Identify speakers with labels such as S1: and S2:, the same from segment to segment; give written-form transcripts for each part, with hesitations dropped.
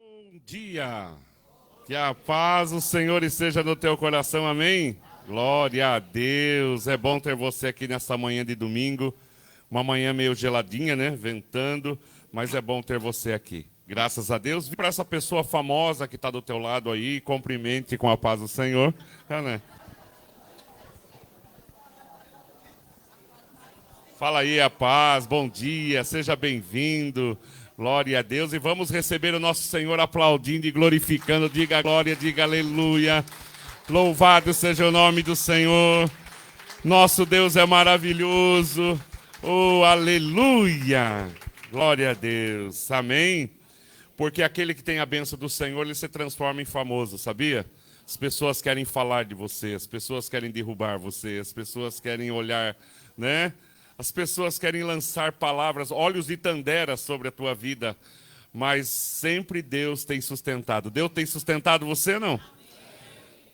S1: Bom dia, que a paz do Senhor esteja no teu coração, amém? Glória a Deus, é bom ter você aqui nessa manhã de domingo, uma manhã meio geladinha, né, ventando, mas é bom ter você aqui, graças a Deus. Para essa pessoa famosa que está do teu lado aí, cumprimente com a paz do Senhor, né? Fala aí a paz, bom dia, seja bem-vindo. Glória a Deus, e vamos receber o nosso Senhor aplaudindo e glorificando. Diga glória, diga aleluia. Louvado seja o nome do Senhor. Nosso Deus é maravilhoso. Oh, aleluia. Glória a Deus. Amém. Porque aquele que tem a bênção do Senhor, ele se transforma em famoso, sabia? As pessoas querem falar de você, as pessoas querem derrubar você, as pessoas querem olhar, né? As pessoas querem lançar palavras, olhos de tandera sobre a tua vida, mas sempre Deus tem sustentado. Deus tem sustentado você, não?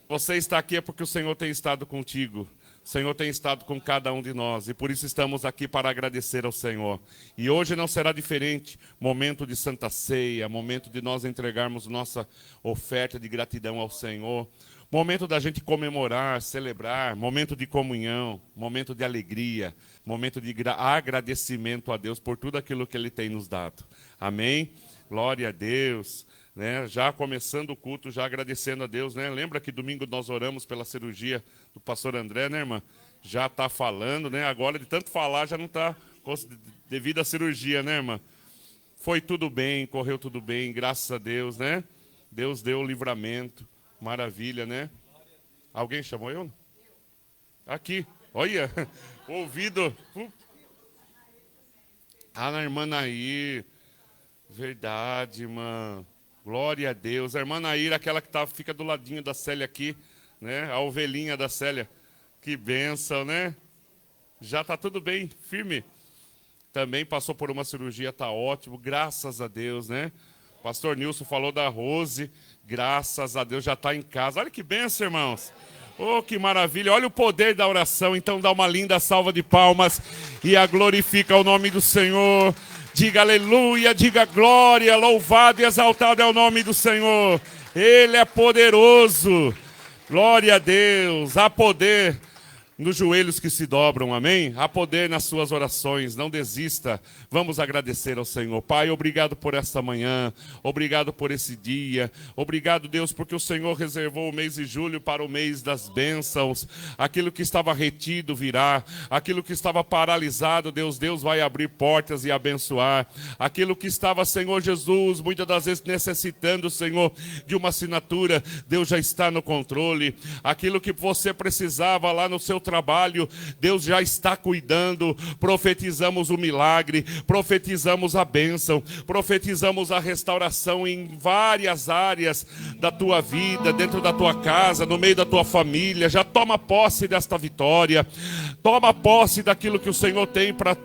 S1: Você está aqui é porque o Senhor tem estado contigo. O Senhor tem estado com cada um de nós e por isso estamos aqui para agradecer ao Senhor. E hoje não será diferente, momento de Santa Ceia, momento de nós entregarmos nossa oferta de gratidão ao Senhor. Momento da gente comemorar, celebrar, momento de comunhão, momento de alegria, momento de agradecimento a Deus por tudo aquilo que Ele tem nos dado. Amém? Glória a Deus. Né? Já começando o culto, já agradecendo a Deus. Né? Lembra que domingo nós oramos pela cirurgia do pastor André, né, irmã? Já está falando, né? Agora de tanto falar já não está devido à cirurgia, né, irmã? Foi tudo bem, correu tudo bem, graças a Deus, né? Deus deu o livramento. Maravilha, né? Alguém chamou eu? Aqui, olha, ouvido. Ah, na irmã Nair. Verdade, irmã. Glória a Deus. A irmã Nair, aquela que fica do ladinho da Célia aqui, né? A ovelhinha da Célia. Que bênção, né? Já está tudo bem, firme. Também passou por uma cirurgia, está ótimo, graças a Deus, né? Pastor Nilson falou da Rose, graças a Deus já está em casa. Olha que bênção, irmãos. Oh, que maravilha. Olha o poder da oração. Então dá uma linda salva de palmas e a glorifica o nome do Senhor. Diga aleluia, diga glória, louvado e exaltado é o nome do Senhor. Ele é poderoso. Glória a Deus. Há poder nos joelhos que se dobram, amém? Há poder nas suas orações, não desista. Vamos agradecer ao Senhor. Pai, obrigado por esta manhã, obrigado por esse dia, obrigado, Deus, porque o Senhor reservou o mês de julho para o mês das bênçãos. Aquilo que estava retido virá, aquilo que estava paralisado, Deus vai abrir portas e abençoar. Aquilo que estava, Senhor Jesus, muitas das vezes necessitando, Senhor, de uma assinatura, Deus já está no controle. Aquilo que você precisava lá no seu trabalho, Deus já está cuidando. Profetizamos o milagre, profetizamos a bênção, profetizamos a restauração em várias áreas da tua vida, dentro da tua casa, no meio da tua família. Já toma posse desta vitória, toma posse daquilo que o Senhor tem para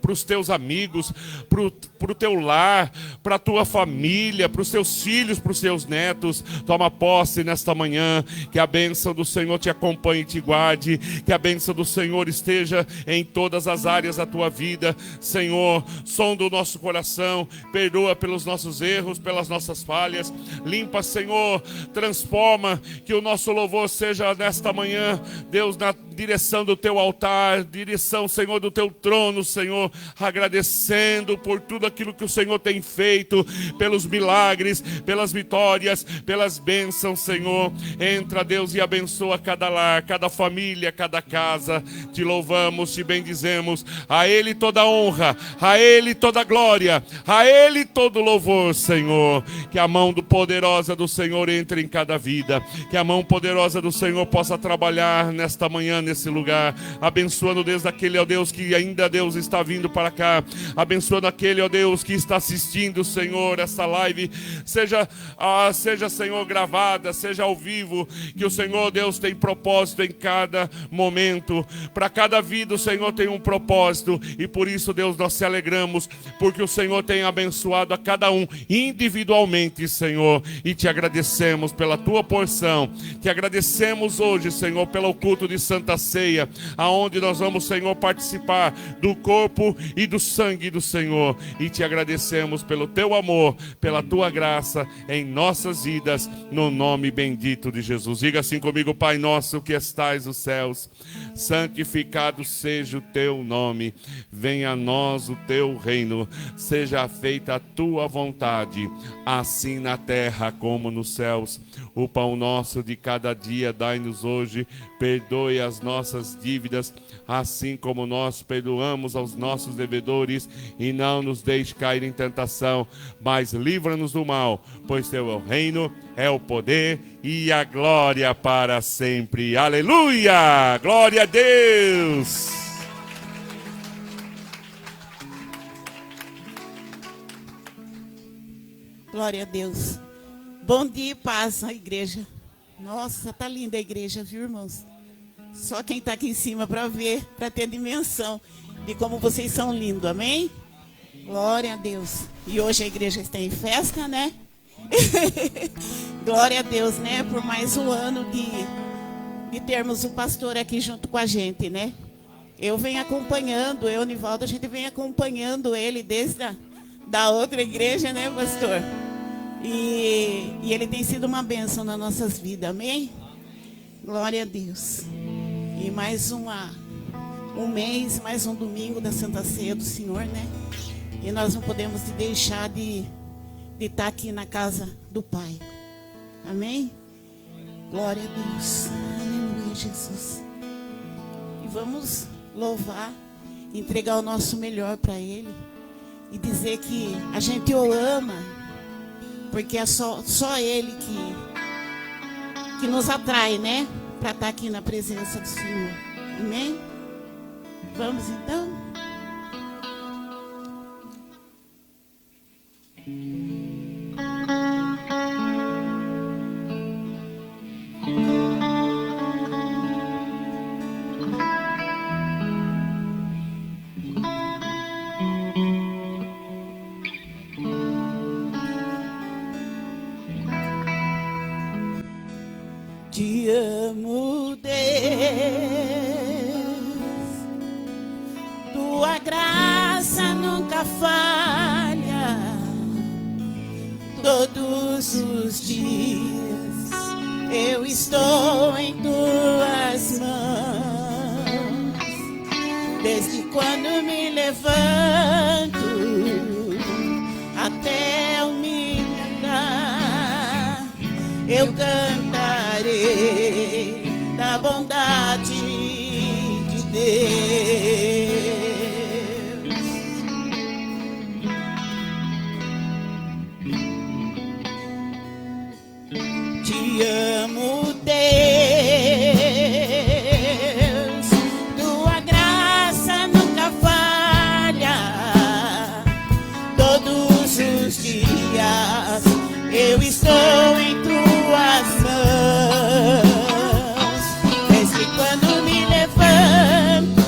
S1: os teus amigos, para o teu lar, para a tua família, para os teus filhos, para os teus netos. Toma posse nesta manhã, que a bênção do Senhor te acompanhe e te guarde. Que a bênção do Senhor esteja em todas as áreas da tua vida. Senhor, sonda o nosso coração, perdoa pelos nossos erros, pelas nossas falhas. Limpa, Senhor, transforma, que o nosso louvor seja nesta manhã, Deus, na direção do teu altar, direção, Senhor, do teu trono, Senhor, agradecendo por tudo aquilo que o Senhor tem feito, pelos milagres, pelas vitórias, pelas bênçãos, Senhor. Entra, Deus, e abençoa cada lar, cada família, cada casa. Te louvamos, te bendizemos. A Ele toda honra, a Ele toda glória, a Ele todo louvor, Senhor. Que a mão poderosa do Senhor entre em cada vida, que a mão poderosa do Senhor possa trabalhar nesta manhã, nesse lugar, abençoando, Deus, aquele, ó Deus, que ainda, Deus, está vindo para cá, abençoando aquele, ó Deus, que está assistindo, Senhor, essa live, seja, Senhor, gravada, seja ao vivo, que o Senhor, Deus, tem propósito em cada momento, para cada vida o Senhor tem um propósito, e por isso, Deus, nós se alegramos, porque o Senhor tem abençoado a cada um individualmente, Senhor, e te agradecemos pela tua porção, te agradecemos hoje, Senhor, pelo culto de Santa Santa Ceia, aonde nós vamos, Senhor, participar do corpo e do sangue do Senhor. E te agradecemos pelo teu amor, pela tua graça em nossas vidas, no nome bendito de Jesus. Diga assim comigo: Pai nosso que estais nos céus, santificado seja o teu nome, venha a nós o teu reino, seja feita a tua vontade, assim na terra como nos céus. O pão nosso de cada dia dai-nos hoje, perdoe as nossas dívidas, assim como nós perdoamos aos nossos devedores, e não nos deixe cair em tentação, mas livra-nos do mal, pois teu é o reino, é o poder e a glória para sempre. Aleluia! Glória a Deus!
S2: Glória a Deus. Bom dia e paz na igreja. Nossa, tá linda a igreja, viu, irmãos? Só quem está aqui em cima para ver, para ter dimensão de como vocês são lindos, amém? Glória a Deus. E hoje a igreja está em festa, né? Glória a Deus, né? Por mais um ano de termos um pastor aqui junto com a gente, né? Eu venho acompanhando, eu, Nivaldo, a gente vem acompanhando ele desde da outra igreja, né, pastor? E ele tem sido uma bênção nas nossas vidas, amém? Glória a Deus. E mais um mês, mais um domingo da Santa Ceia do Senhor, né? E nós não podemos deixar de estar aqui na casa do Pai. Amém? Glória a Deus. Aleluia, Jesus. E vamos louvar, entregar o nosso melhor para Ele e dizer que a gente o ama, porque é só Ele que nos atrai, né? Para estar aqui na presença do Senhor. Amém? Vamos então? Te amo, Deus, tua graça nunca falha, todos os dias eu estou em tuas mãos, desde quando me levanto até eu me deitar, eu cantarei da bondade de Deus. Te amo, Deus, tua graça nunca falha, todos os dias eu estou em tuas mãos, desde quando me levanto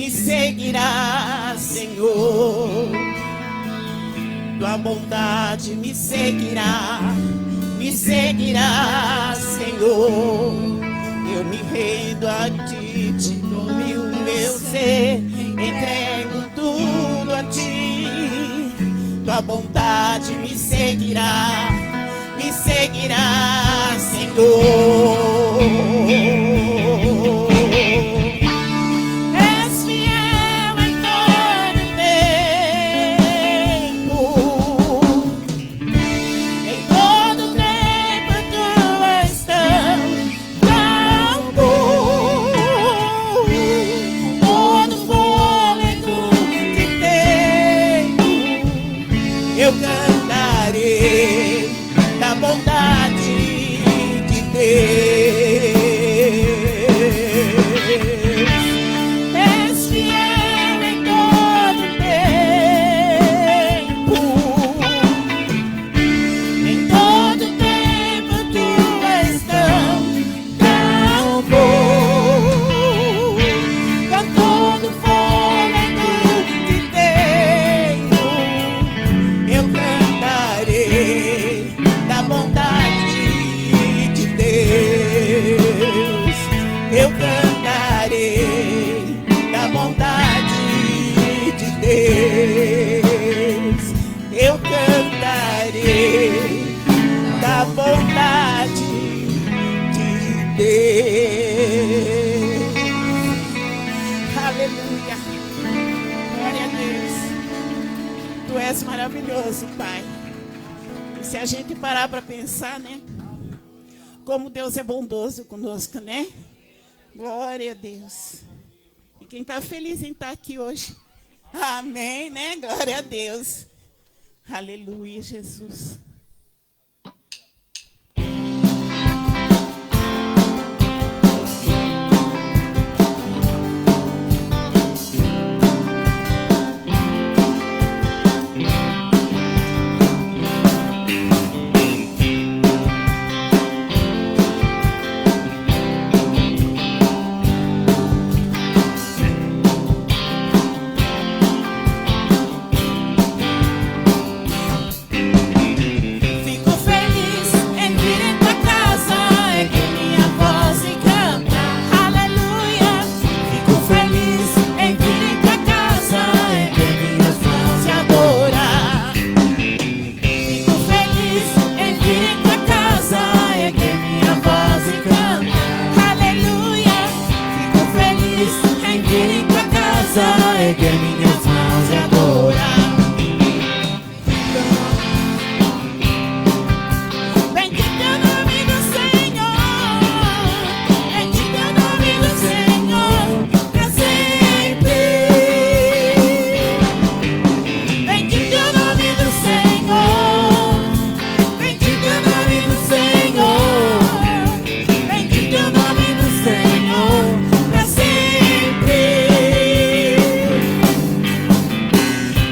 S2: seguirá, Senhor. Tua bondade me seguirá, Senhor. Eu me rendo a ti, te dou o meu ser, entrego tudo a ti. Tua bondade me seguirá, Senhor. És fiel em todo tempo, em todo tempo tu és tão bom. Todo fôlego que tenho, eu cantarei da bondade de Deus. És fiel em todo tempo, em todo tempo tu és tão bom. Com todo fôlego que tenho, eu cantarei da bondade de Deus. Eu cantarei da bondade de Deus. Eu cantarei da bondade de Deus. Aleluia. Glória a Deus. Tu és maravilhoso, Pai. E se a gente parar para pensar, né? Como Deus é bondoso conosco, né? Glória a Deus. E quem está feliz em estar aqui hoje? Amém, né? Glória a Deus. Aleluia, Jesus.
S3: Erguer minhas mãos e adorar.
S2: Bendito o nome do Senhor, bendito o nome do Senhor, pra sempre. Bendito o nome do Senhor, bendito o nome do Senhor, bendito o nome do Senhor, pra sempre.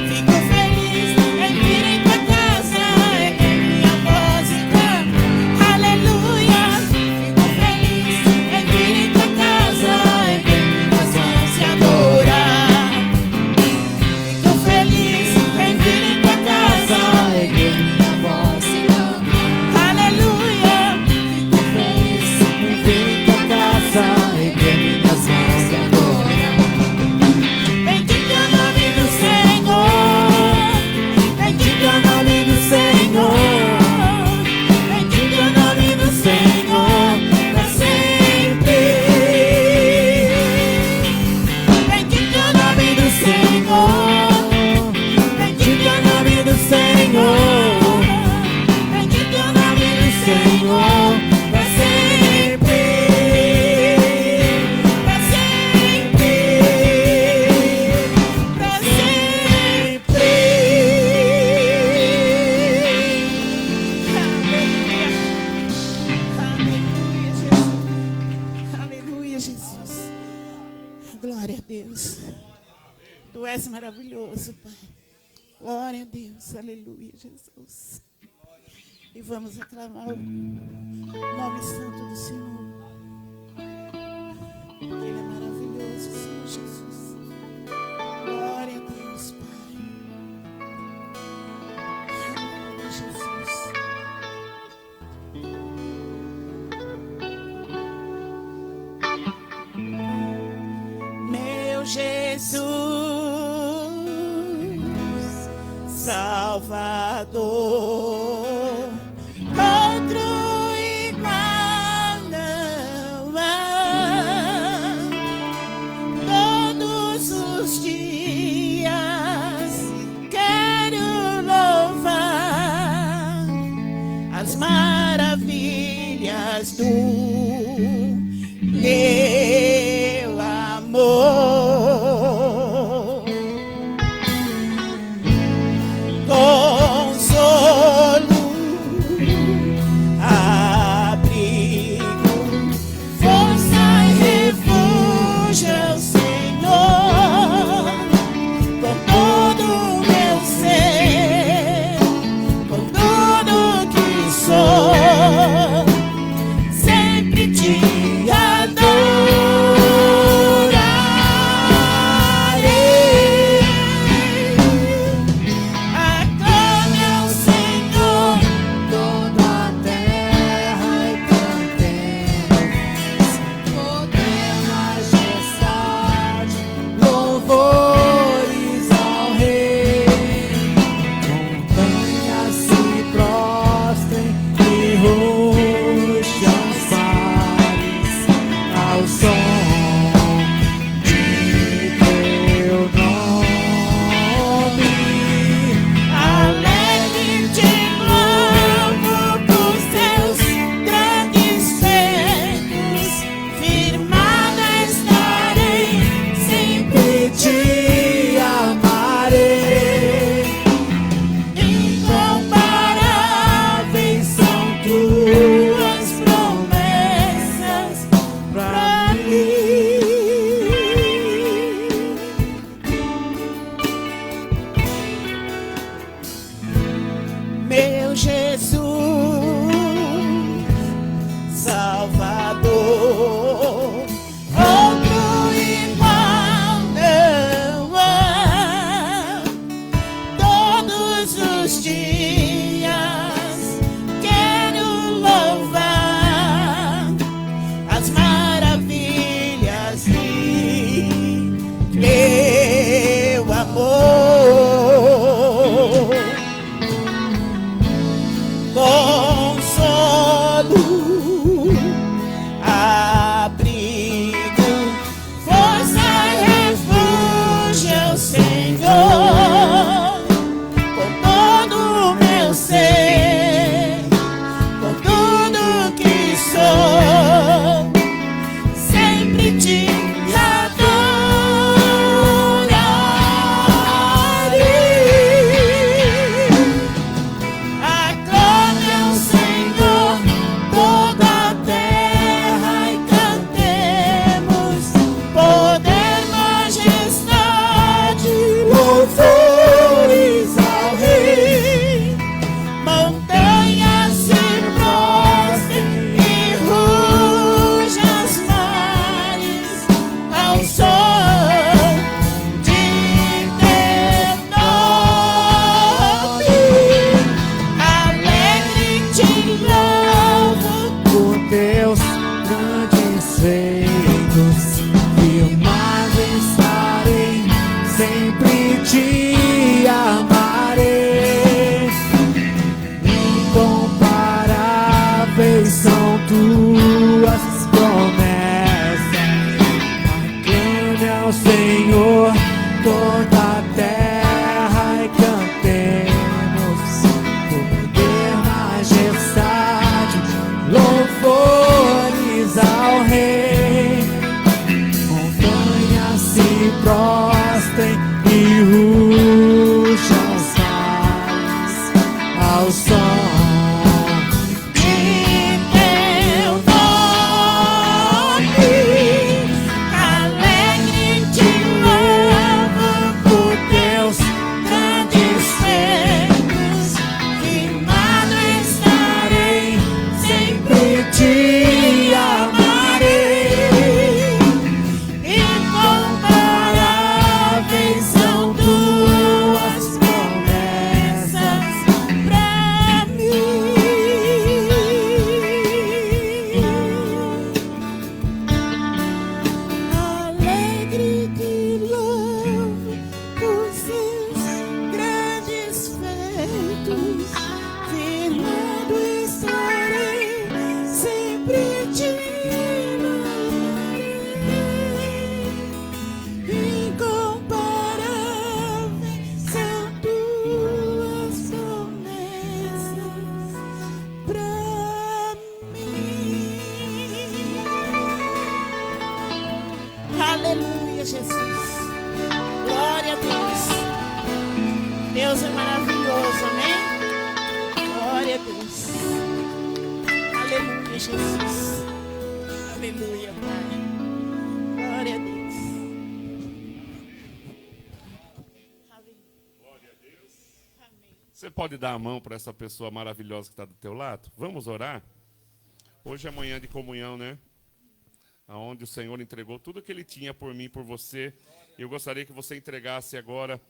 S2: Fico feliz em vir em tua casa, erguer minha voz e cantar. Aleluia. Fico feliz em vir em tua casa, erguer minhas mãos e adorar. Fico feliz em vir em tua casa, erguer minha voz e cantar. Aleluia. Fico feliz
S3: Em vir em tua casa, erguer minhas mãos e adorar.
S2: Bendito o nome do Senhor, bendito o nome do Senhor, bendito o nome do Senhor, pra sempre. Bendito o nome do Senhor, bendito o nome do Senhor, bendito o nome do Senhor, pra sempre. Pra sempre. Pra sempre. Aleluia. Aleluia, Jesus. Aleluia, Jesus. Glória a Deus. Tu és maravilhoso, Pai. Glória a Deus. Aleluia, Jesus. E vamos aclamar o nome santo do Senhor. Ele é maravilhoso. Salvador, outro igual não há. Todos os dias quero louvar as maravilhas do teu amor. Consolo, abrigo, força e refúgio, Senhor, com todo o meu ser, com tudo que sou, sempre te meu Jesus, Salvador, outro igual não há. Todos os dias quero louvar as maravilhas de teu amor. Consolo, abrigo, força e refúgio, Senhor, com todo o meu ser, com tudo que sou, sempre te são tuas promessas. Aclame ao Senhor toda a terra e cantemos poder, majestade, louvores ao Rei. Montanhas se prostrem e rujam os mares ao som.
S3: São tuas promessas.
S2: Deus é maravilhoso, amém? Glória a Deus. Aleluia, Jesus. Aleluia, Pai. Glória a Deus. Amém.
S1: Você pode dar a mão para essa pessoa maravilhosa que está do teu lado? Vamos orar? Hoje é manhã de comunhão, né? Onde o Senhor entregou tudo que Ele tinha por mim e por você. Eu gostaria que você entregasse agora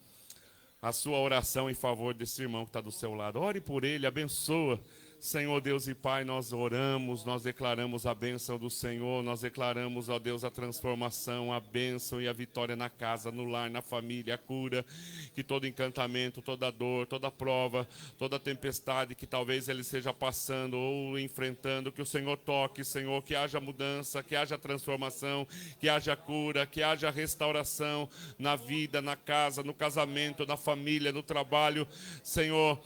S1: a sua oração em favor desse irmão que está do seu lado. Ore por ele, abençoa. Senhor Deus e Pai, nós oramos, nós declaramos a bênção do Senhor, nós declaramos, ó Deus, a transformação, a bênção e a vitória na casa, no lar, na família, a cura, que todo encantamento, toda dor, toda prova, toda tempestade que talvez ele esteja passando ou enfrentando, que o Senhor toque, Senhor, que haja mudança, que haja transformação, que haja cura, que haja restauração na vida, na casa, no casamento, na família, no trabalho, Senhor,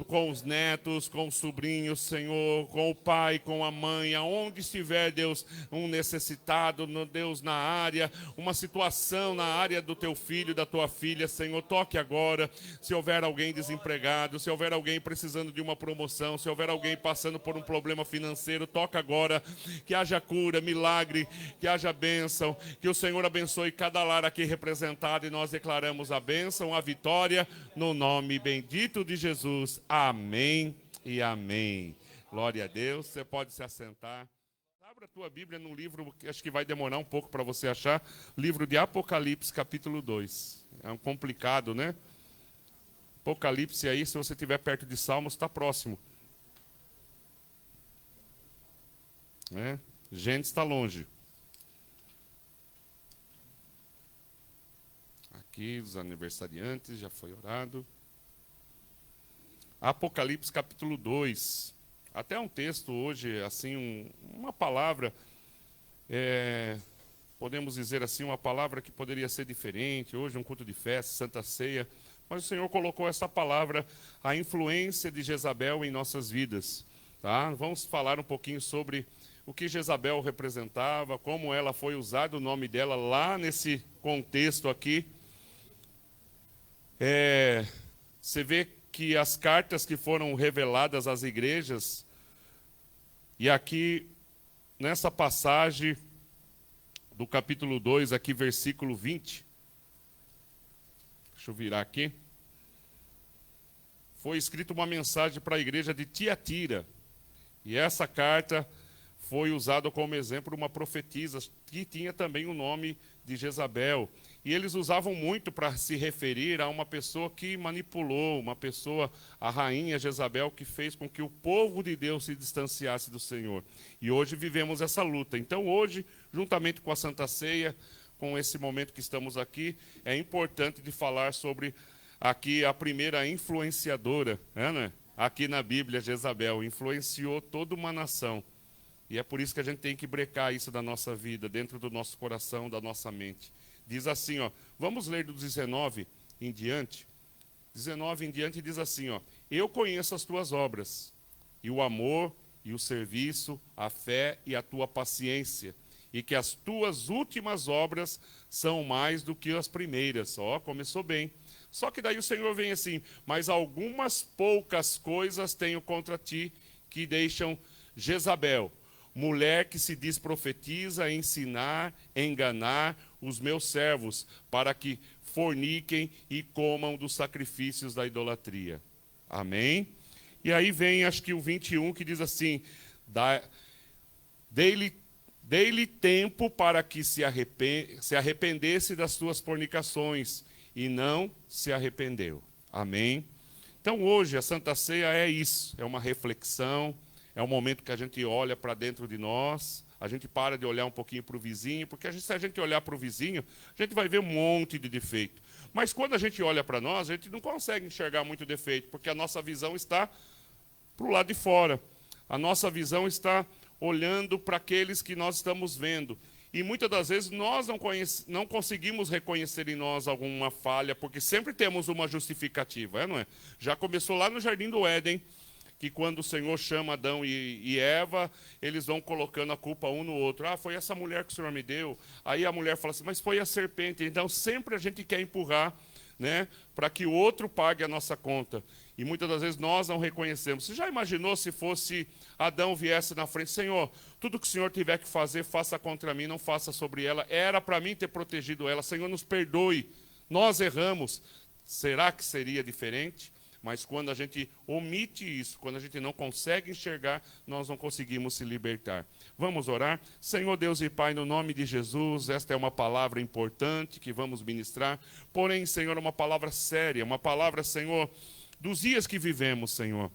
S1: com os netos, com os sobrinhos, Senhor, com o pai, com a mãe, aonde estiver, Deus, um necessitado, Deus, na área, uma situação na área do teu filho, da tua filha, Senhor, toque agora, se houver alguém desempregado, se houver alguém precisando de uma promoção, se houver alguém passando por um problema financeiro, toca agora, que haja cura, milagre, que haja bênção, que o Senhor abençoe cada lar aqui representado e nós declaramos a bênção, a vitória, no nome bendito de Jesus. Amém e amém. Glória a Deus. Você pode se assentar. Abra a tua Bíblia num livro que acho que vai demorar um pouco para você achar. Livro de Apocalipse, capítulo 2. É um complicado, né? Apocalipse aí, se você estiver perto de Salmos, está próximo. Né? Gente está longe. Aqui, os aniversariantes, já foi orado. Apocalipse capítulo 2, até um texto hoje, assim, uma palavra, podemos dizer assim, uma palavra que poderia ser diferente, hoje um culto de festa, Santa Ceia, mas o Senhor colocou essa palavra, a influência de Jezabel em nossas vidas, tá? Vamos falar um pouquinho sobre o que Jezabel representava, como ela foi usado o nome dela lá nesse contexto aqui. Você vê que as cartas que foram reveladas às igrejas, e aqui, nessa passagem do capítulo 2, aqui, versículo 20, deixa eu virar aqui, foi escrita uma mensagem para a igreja de Tiatira, e essa carta foi usada como exemplo uma profetisa, que tinha também o nome de Jezabel. E eles usavam muito para se referir a uma pessoa que manipulou, uma pessoa, a rainha Jezabel, que fez com que o povo de Deus se distanciasse do Senhor. E hoje vivemos essa luta. Então hoje, juntamente com a Santa Ceia, com esse momento que estamos aqui, é importante de falar sobre aqui a primeira influenciadora, né? Aqui na Bíblia, Jezabel influenciou toda uma nação. E é por isso que a gente tem que brecar isso da nossa vida, dentro do nosso coração, da nossa mente. Diz assim, ó, vamos ler do 19 em diante. 19 em diante diz assim, ó, eu conheço as tuas obras, e o amor, e o serviço, a fé e a tua paciência, e que as tuas últimas obras são mais do que as primeiras. Ó, começou bem. Só que daí o Senhor vem assim, mas algumas poucas coisas tenho contra ti, que deixam Jezabel, mulher que se diz profetiza, ensinar, enganar os meus servos, para que forniquem e comam dos sacrifícios da idolatria. Amém? E aí vem, acho que o 21, que diz assim, dei-lhe tempo para que se arrependesse das suas fornicações, e não se arrependeu. Amém? Então hoje a Santa Ceia é isso, é uma reflexão, é um momento que a gente olha para dentro de nós, a gente para de olhar um pouquinho para o vizinho, porque se a gente olhar para o vizinho, a gente vai ver um monte de defeito. Mas quando a gente olha para nós, a gente não consegue enxergar muito defeito, porque a nossa visão está para o lado de fora. A nossa visão está olhando para aqueles que nós estamos vendo. E muitas das vezes nós não conseguimos reconhecer em nós alguma falha, porque sempre temos uma justificativa, não é? Já começou lá no Jardim do Éden, que quando o Senhor chama Adão e Eva, eles vão colocando a culpa um no outro. Ah, foi essa mulher que o Senhor me deu. Aí a mulher fala assim, mas foi a serpente. Então sempre a gente quer empurrar né, para que o outro pague a nossa conta. E muitas das vezes nós não reconhecemos. Você já imaginou se fosse Adão viesse na frente? Senhor, tudo que o Senhor tiver que fazer, faça contra mim, não faça sobre ela. Era para mim ter protegido ela. Senhor, nos perdoe. Nós erramos. Será que seria diferente? Mas quando a gente omite isso, quando a gente não consegue enxergar, nós não conseguimos se libertar. Vamos orar? Senhor Deus e Pai, no nome de Jesus, esta é uma palavra importante que vamos ministrar. Porém, Senhor, uma palavra séria, uma palavra, Senhor, dos dias que vivemos, Senhor.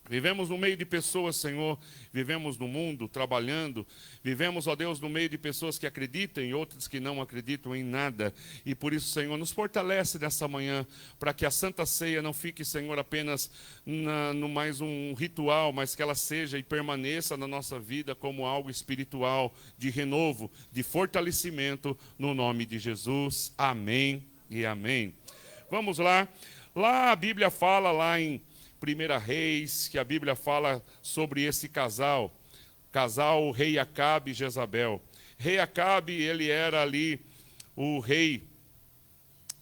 S1: Vivemos no meio de pessoas, Senhor, vivemos no mundo, trabalhando, vivemos, ó Deus, no meio de pessoas que acreditam e outras que não acreditam em nada. E por isso, Senhor, nos fortalece nessa manhã, para que a Santa Ceia não fique, Senhor, apenas no mais um ritual, mas que ela seja e permaneça na nossa vida como algo espiritual, de renovo, de fortalecimento, no nome de Jesus. Amém e amém. Vamos lá. Lá a Bíblia fala, lá em 1 Reis, que a Bíblia fala sobre esse casal, o rei Acabe e Jezabel. Rei Acabe, ele era ali o rei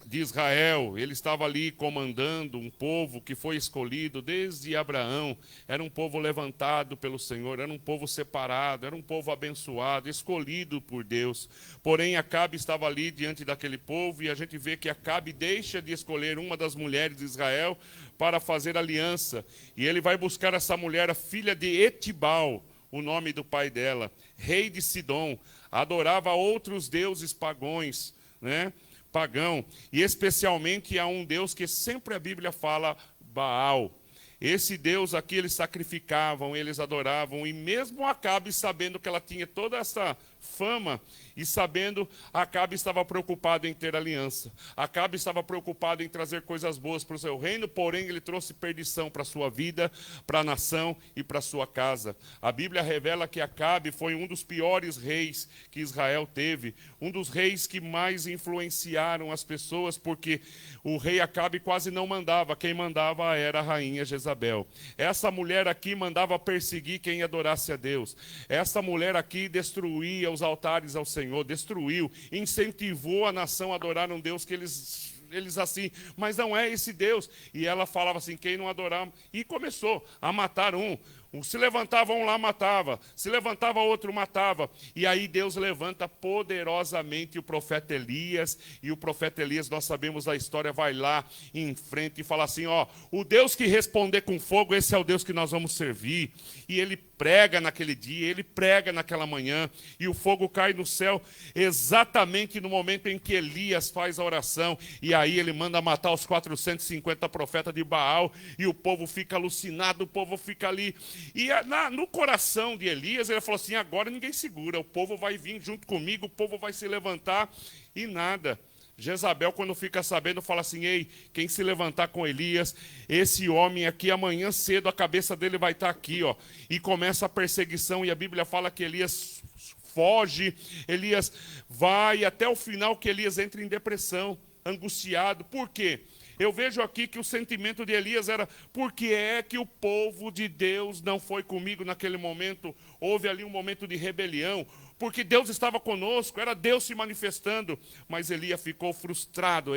S1: de Israel, ele estava ali comandando um povo que foi escolhido desde Abraão, era um povo levantado pelo Senhor, era um povo separado, era um povo abençoado, escolhido por Deus. Porém, Acabe estava ali diante daquele povo e a gente vê que Acabe deixa de escolher uma das mulheres de Israel para fazer aliança. E ele vai buscar essa mulher, a filha de Etibal, o nome do pai dela, rei de Sidom, adorava outros deuses pagãos, né? Pagão, e especialmente a um Deus que sempre a Bíblia fala, Baal. Esse Deus aqui eles sacrificavam, eles adoravam, e mesmo Acabe, sabendo que ela tinha toda essa fama, e sabendo, Acabe estava preocupado em ter aliança. Acabe estava preocupado em trazer coisas boas para o seu reino, porém ele trouxe perdição para a sua vida, para a nação e para a sua casa. A Bíblia revela que Acabe foi um dos piores reis que Israel teve, um dos reis que mais influenciaram as pessoas, porque o rei Acabe quase não mandava, quem mandava era a rainha Jezabel. Essa mulher aqui mandava perseguir quem adorasse a Deus. Essa mulher aqui destruía os altares ao Senhor, destruiu, incentivou a nação a adorar um Deus que eles assim, mas não é esse Deus. E ela falava assim, quem não adorar, e começou a matar um. Se levantava um lá, matava. Se levantava outro, matava. E aí Deus levanta poderosamente o profeta Elias. E o profeta Elias, nós sabemos da história, vai lá em frente e fala assim, ó, o Deus que responder com fogo, esse é o Deus que nós vamos servir. E ele prega naquele dia, ele prega naquela manhã, e o fogo cai no céu exatamente no momento em que Elias faz a oração, e aí ele manda matar os 450 profetas de Baal, e o povo fica alucinado, o povo fica ali, e no coração de Elias, ele falou assim, agora ninguém segura, o povo vai vir junto comigo, o povo vai se levantar, e nada. Jezabel, quando fica sabendo, fala assim, ei, quem se levantar com Elias, esse homem aqui, amanhã cedo, a cabeça dele vai estar aqui, ó. E começa a perseguição, e a Bíblia fala que Elias foge, Elias vai, até o final que Elias entra em depressão, angustiado. Por quê? Eu vejo aqui que o sentimento de Elias era, por que é que o povo de Deus não foi comigo naquele momento? Houve ali um momento de rebelião, porque Deus estava conosco, era Deus se manifestando, mas Elias ficou frustrado,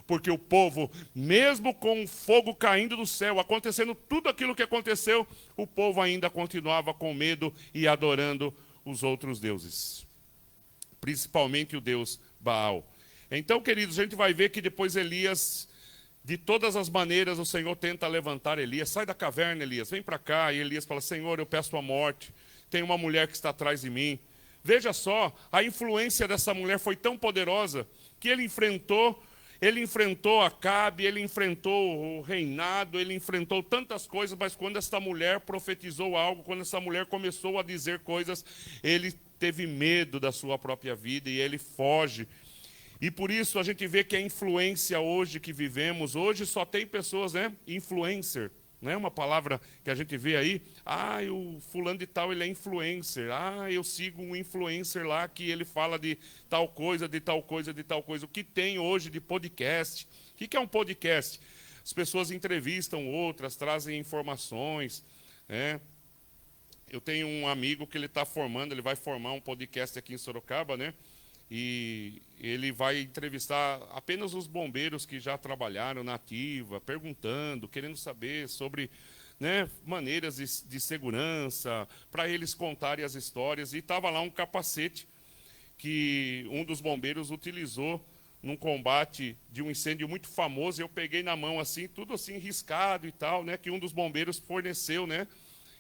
S1: porque o povo, mesmo com o fogo caindo do céu, acontecendo tudo aquilo que aconteceu, o povo ainda continuava com medo e adorando os outros deuses, principalmente o Deus Baal. Então, queridos, a gente vai ver que depois Elias, de todas as maneiras, o Senhor tenta levantar Elias, sai da caverna, Elias, vem para cá, e Elias fala, Senhor, eu peço a morte, tem uma mulher que está atrás de mim. Veja só, a influência dessa mulher foi tão poderosa que ele enfrentou Acabe, ele enfrentou o reinado, ele enfrentou tantas coisas, mas quando essa mulher profetizou algo, quando essa mulher começou a dizer coisas, ele teve medo da sua própria vida e ele foge. E por isso a gente vê que a influência hoje que vivemos, hoje só tem pessoas, né, influencer. Não é uma palavra que a gente vê aí, o fulano de tal, ele é influencer. Eu sigo um influencer lá que ele fala de tal coisa, de tal coisa, de tal coisa. O que tem hoje de podcast? O que é um podcast? As pessoas entrevistam outras, trazem informações, né? Eu tenho um amigo que ele está formando, ele vai formar um podcast aqui em Sorocaba, né? e ele vai entrevistar apenas os bombeiros que já trabalharam na ativa, perguntando, querendo saber sobre, né, maneiras de segurança, para eles contarem as histórias. E estava lá um capacete que um dos bombeiros utilizou num combate de um incêndio muito famoso. Eu peguei na mão assim, tudo assim riscado e tal, né, que um dos bombeiros forneceu, né,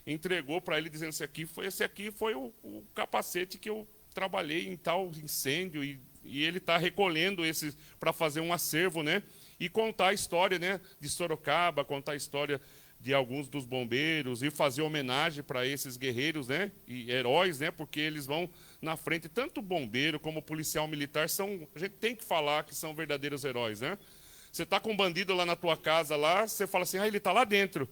S1: entregou para ele dizendo: esse aqui foi o capacete que eu trabalhei em tal incêndio, e ele está recolhendo esses para fazer um acervo, né, e contar a história, né, de Sorocaba, contar a história de alguns dos bombeiros e fazer homenagem para esses guerreiros, né, e heróis, né, porque eles vão na frente. Tanto bombeiro como policial militar a gente tem que falar que são verdadeiros heróis, né? Você está com um bandido lá na tua casa, lá, você fala assim: ele está lá dentro.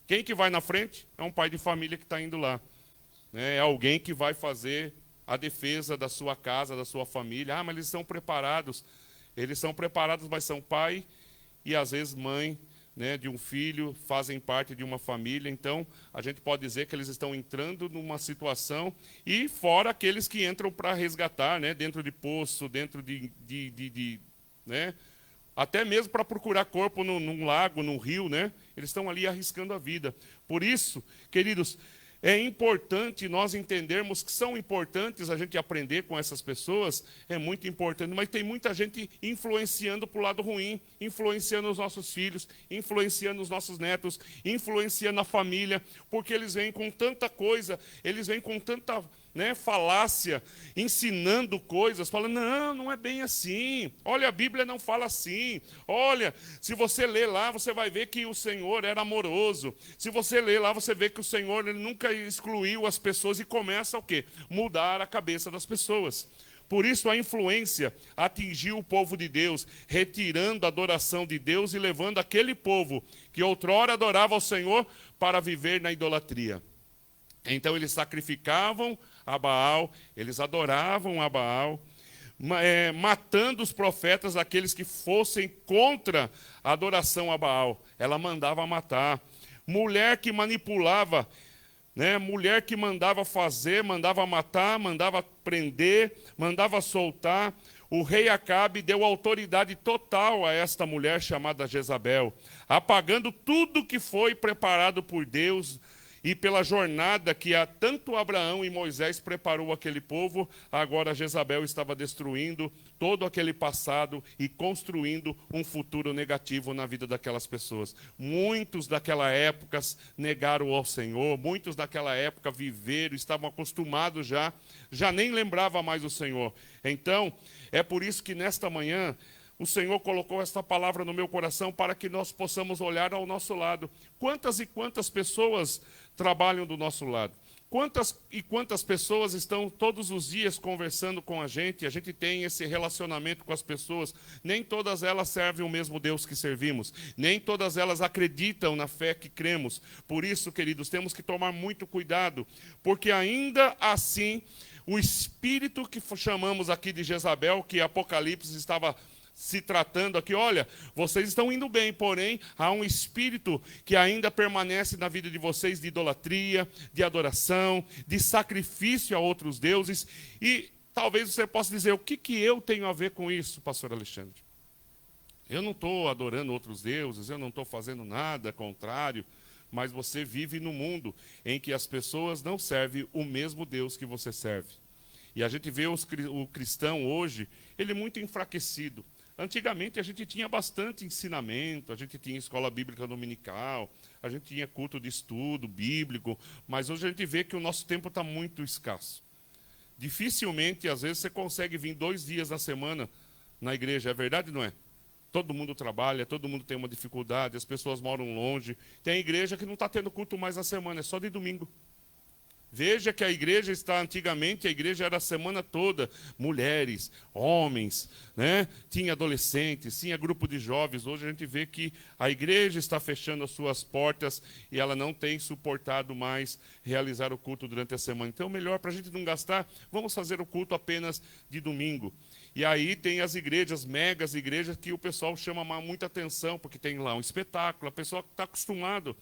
S1: Quem que vai na frente? É um pai de família que está indo lá, né? É alguém que vai fazer a defesa da sua casa, da sua família. Mas eles são preparados. Eles são preparados, mas são pai e às vezes mãe, né, de um filho, fazem parte de uma família. Então, a gente pode dizer que eles estão entrando numa situação, e fora aqueles que entram para resgatar, né, dentro de poço, dentro né, até mesmo para procurar corpo num lago, num rio, né, eles estão ali arriscando a vida. Por isso, queridos, é importante nós entendermos que são importantes a gente aprender com essas pessoas, é muito importante, mas tem muita gente influenciando para o lado ruim, influenciando os nossos filhos, influenciando os nossos netos, influenciando a família, porque eles vêm com tanta coisa, eles vêm com tanta, né, falácia, ensinando coisas, falando: não é bem assim, olha, a Bíblia não fala assim, olha, se você ler lá, você vai ver que o Senhor era amoroso, se você ler lá, você vê que o Senhor, ele nunca excluiu as pessoas, e começa o quê? Mudar a cabeça das pessoas. Por isso a influência atingiu o povo de Deus, retirando a adoração de Deus e levando aquele povo que outrora adorava ao Senhor para viver na idolatria. Então eles sacrificavam a Baal, eles adoravam a Baal, matando os profetas, aqueles que fossem contra a adoração a Baal. Ela mandava matar. Mulher que manipulava, né? Mulher que mandava fazer, mandava matar, mandava prender, mandava soltar. O rei Acabe deu autoridade total a esta mulher chamada Jezabel, apagando tudo que foi preparado por Deus e pela jornada que tanto Abraão e Moisés preparou aquele povo. Agora Jezabel estava destruindo todo aquele passado e construindo um futuro negativo na vida daquelas pessoas. Muitos daquela época negaram ao Senhor, muitos daquela época viveram, estavam acostumados já nem lembrava mais o Senhor. Então, é por isso que nesta manhã o Senhor colocou esta palavra no meu coração para que nós possamos olhar ao nosso lado. Quantas e quantas pessoas trabalham do nosso lado? Quantas e quantas pessoas estão todos os dias conversando com a gente tem esse relacionamento com as pessoas. Nem todas elas servem o mesmo Deus que servimos. Nem todas elas acreditam na fé que cremos. Por isso, queridos, temos que tomar muito cuidado, porque ainda assim, o espírito que chamamos aqui de Jezabel, que Apocalipse estava se tratando aqui: olha, vocês estão indo bem, porém há um espírito que ainda permanece na vida de vocês, de idolatria, de adoração, de sacrifício a outros deuses. E talvez você possa dizer: o que eu tenho a ver com isso, pastor Alexandre? Eu não estou adorando outros deuses, eu não estou fazendo nada contrário, mas você vive num mundo em que as pessoas não servem o mesmo Deus que você serve. E a gente vê o cristão hoje, ele é muito enfraquecido. Antigamente a gente tinha bastante ensinamento, a gente tinha escola bíblica dominical, a gente tinha culto de estudo bíblico, mas hoje a gente vê que o nosso tempo está muito escasso. Dificilmente, às vezes, você consegue vir 2 dias na semana na igreja, é verdade ou não é? Todo mundo trabalha, todo mundo tem uma dificuldade, as pessoas moram longe. Tem igreja que não está tendo culto mais na semana, é só de domingo. Veja que a igreja antigamente a igreja era a semana toda, mulheres, homens, né? Tinha adolescentes, tinha grupo de jovens. Hoje a gente vê que a igreja está fechando as suas portas e ela não tem suportado mais realizar o culto durante a semana. Então, melhor, para a gente não gastar, vamos fazer o culto apenas de domingo. E aí tem as igrejas, megas igrejas, que o pessoal chama muita atenção, porque tem lá um espetáculo, a pessoa está acostumado.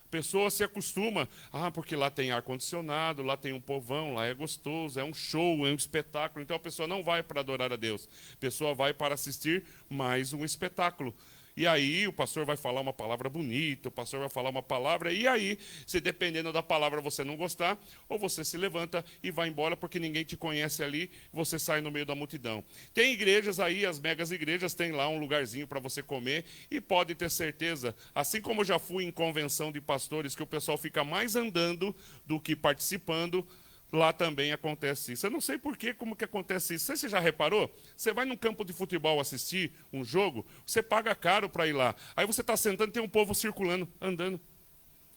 S1: A pessoa se acostuma, porque lá tem ar-condicionado, lá tem um povão, lá é gostoso, é um show, é um espetáculo. Então a pessoa não vai para adorar a Deus, a pessoa vai para assistir mais um espetáculo. E aí o pastor vai falar uma palavra bonita, o pastor vai falar uma palavra, e aí, se dependendo da palavra você não gostar, ou você se levanta e vai embora porque ninguém te conhece ali, você sai no meio da multidão. Tem igrejas aí, as megas igrejas, tem lá um lugarzinho para você comer, e pode ter certeza, assim como eu já fui em convenção de pastores, que o pessoal fica mais andando do que participando, lá também acontece isso. Eu não sei por que, como que acontece isso. Você já reparou? Você vai num campo de futebol assistir um jogo, você paga caro para ir lá. Aí você está sentando e tem um povo circulando, andando.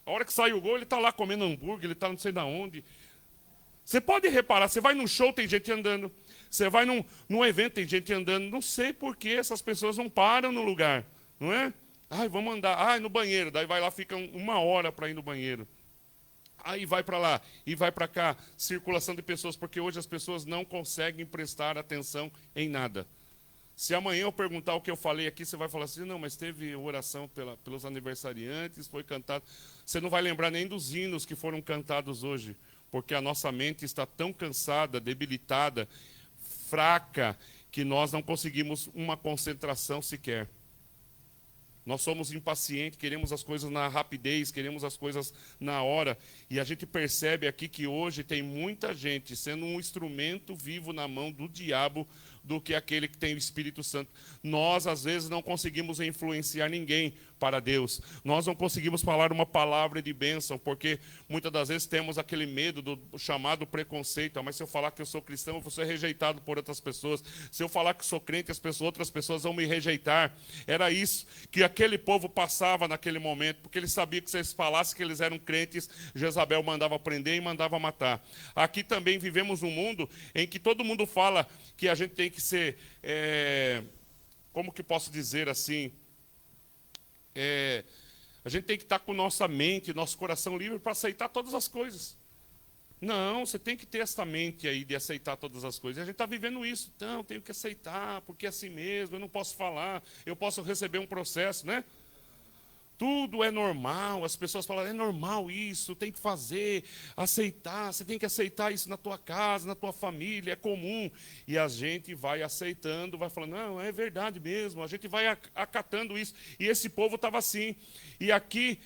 S1: A hora que sai o gol, ele está lá comendo hambúrguer, ele está não sei de onde. Você pode reparar, você vai num show, tem gente andando. Você vai num evento, tem gente andando. Não sei por que essas pessoas não param no lugar, não é? Vamos andar. No banheiro. Daí vai lá, fica uma hora para ir no banheiro. Aí vai para lá e vai para cá, circulação de pessoas, porque hoje as pessoas não conseguem prestar atenção em nada. Se amanhã eu perguntar o que eu falei aqui, você vai falar assim, não, mas teve oração pelos aniversariantes, foi cantado. Você não vai lembrar nem dos hinos que foram cantados hoje, porque a nossa mente está tão cansada, debilitada, fraca, que nós não conseguimos uma concentração sequer. Nós somos impacientes, queremos as coisas na rapidez, queremos as coisas na hora. E a gente percebe aqui que hoje tem muita gente sendo um instrumento vivo na mão do diabo do que aquele que tem o Espírito Santo. Nós, às vezes, não conseguimos influenciar ninguém para Deus. Nós não conseguimos falar uma palavra de bênção, porque muitas das vezes temos aquele medo do chamado preconceito. Mas se eu falar que eu sou cristão, eu vou ser rejeitado por outras pessoas. Se eu falar que sou crente, outras pessoas vão me rejeitar. Era isso que aquele povo passava naquele momento, porque eles sabiam que se eles falassem que eles eram crentes, Jezabel mandava prender e mandava matar. Aqui também vivemos um mundo em que todo mundo fala que a gente tem que ser, como que posso dizer assim, a gente tem que estar com nossa mente, nosso coração livre para aceitar todas as coisas. Não, você tem que ter essa mente aí de aceitar todas as coisas. E a gente está vivendo isso. Então, eu tenho que aceitar, porque é assim mesmo, eu não posso falar, eu posso receber um processo, né? Tudo é normal, as pessoas falam, é normal isso, tem que fazer, aceitar, você tem que aceitar isso na tua casa, na tua família, é comum. E a gente vai aceitando, vai falando, não, é verdade mesmo, a gente vai acatando isso. E esse povo estava assim. E aqui,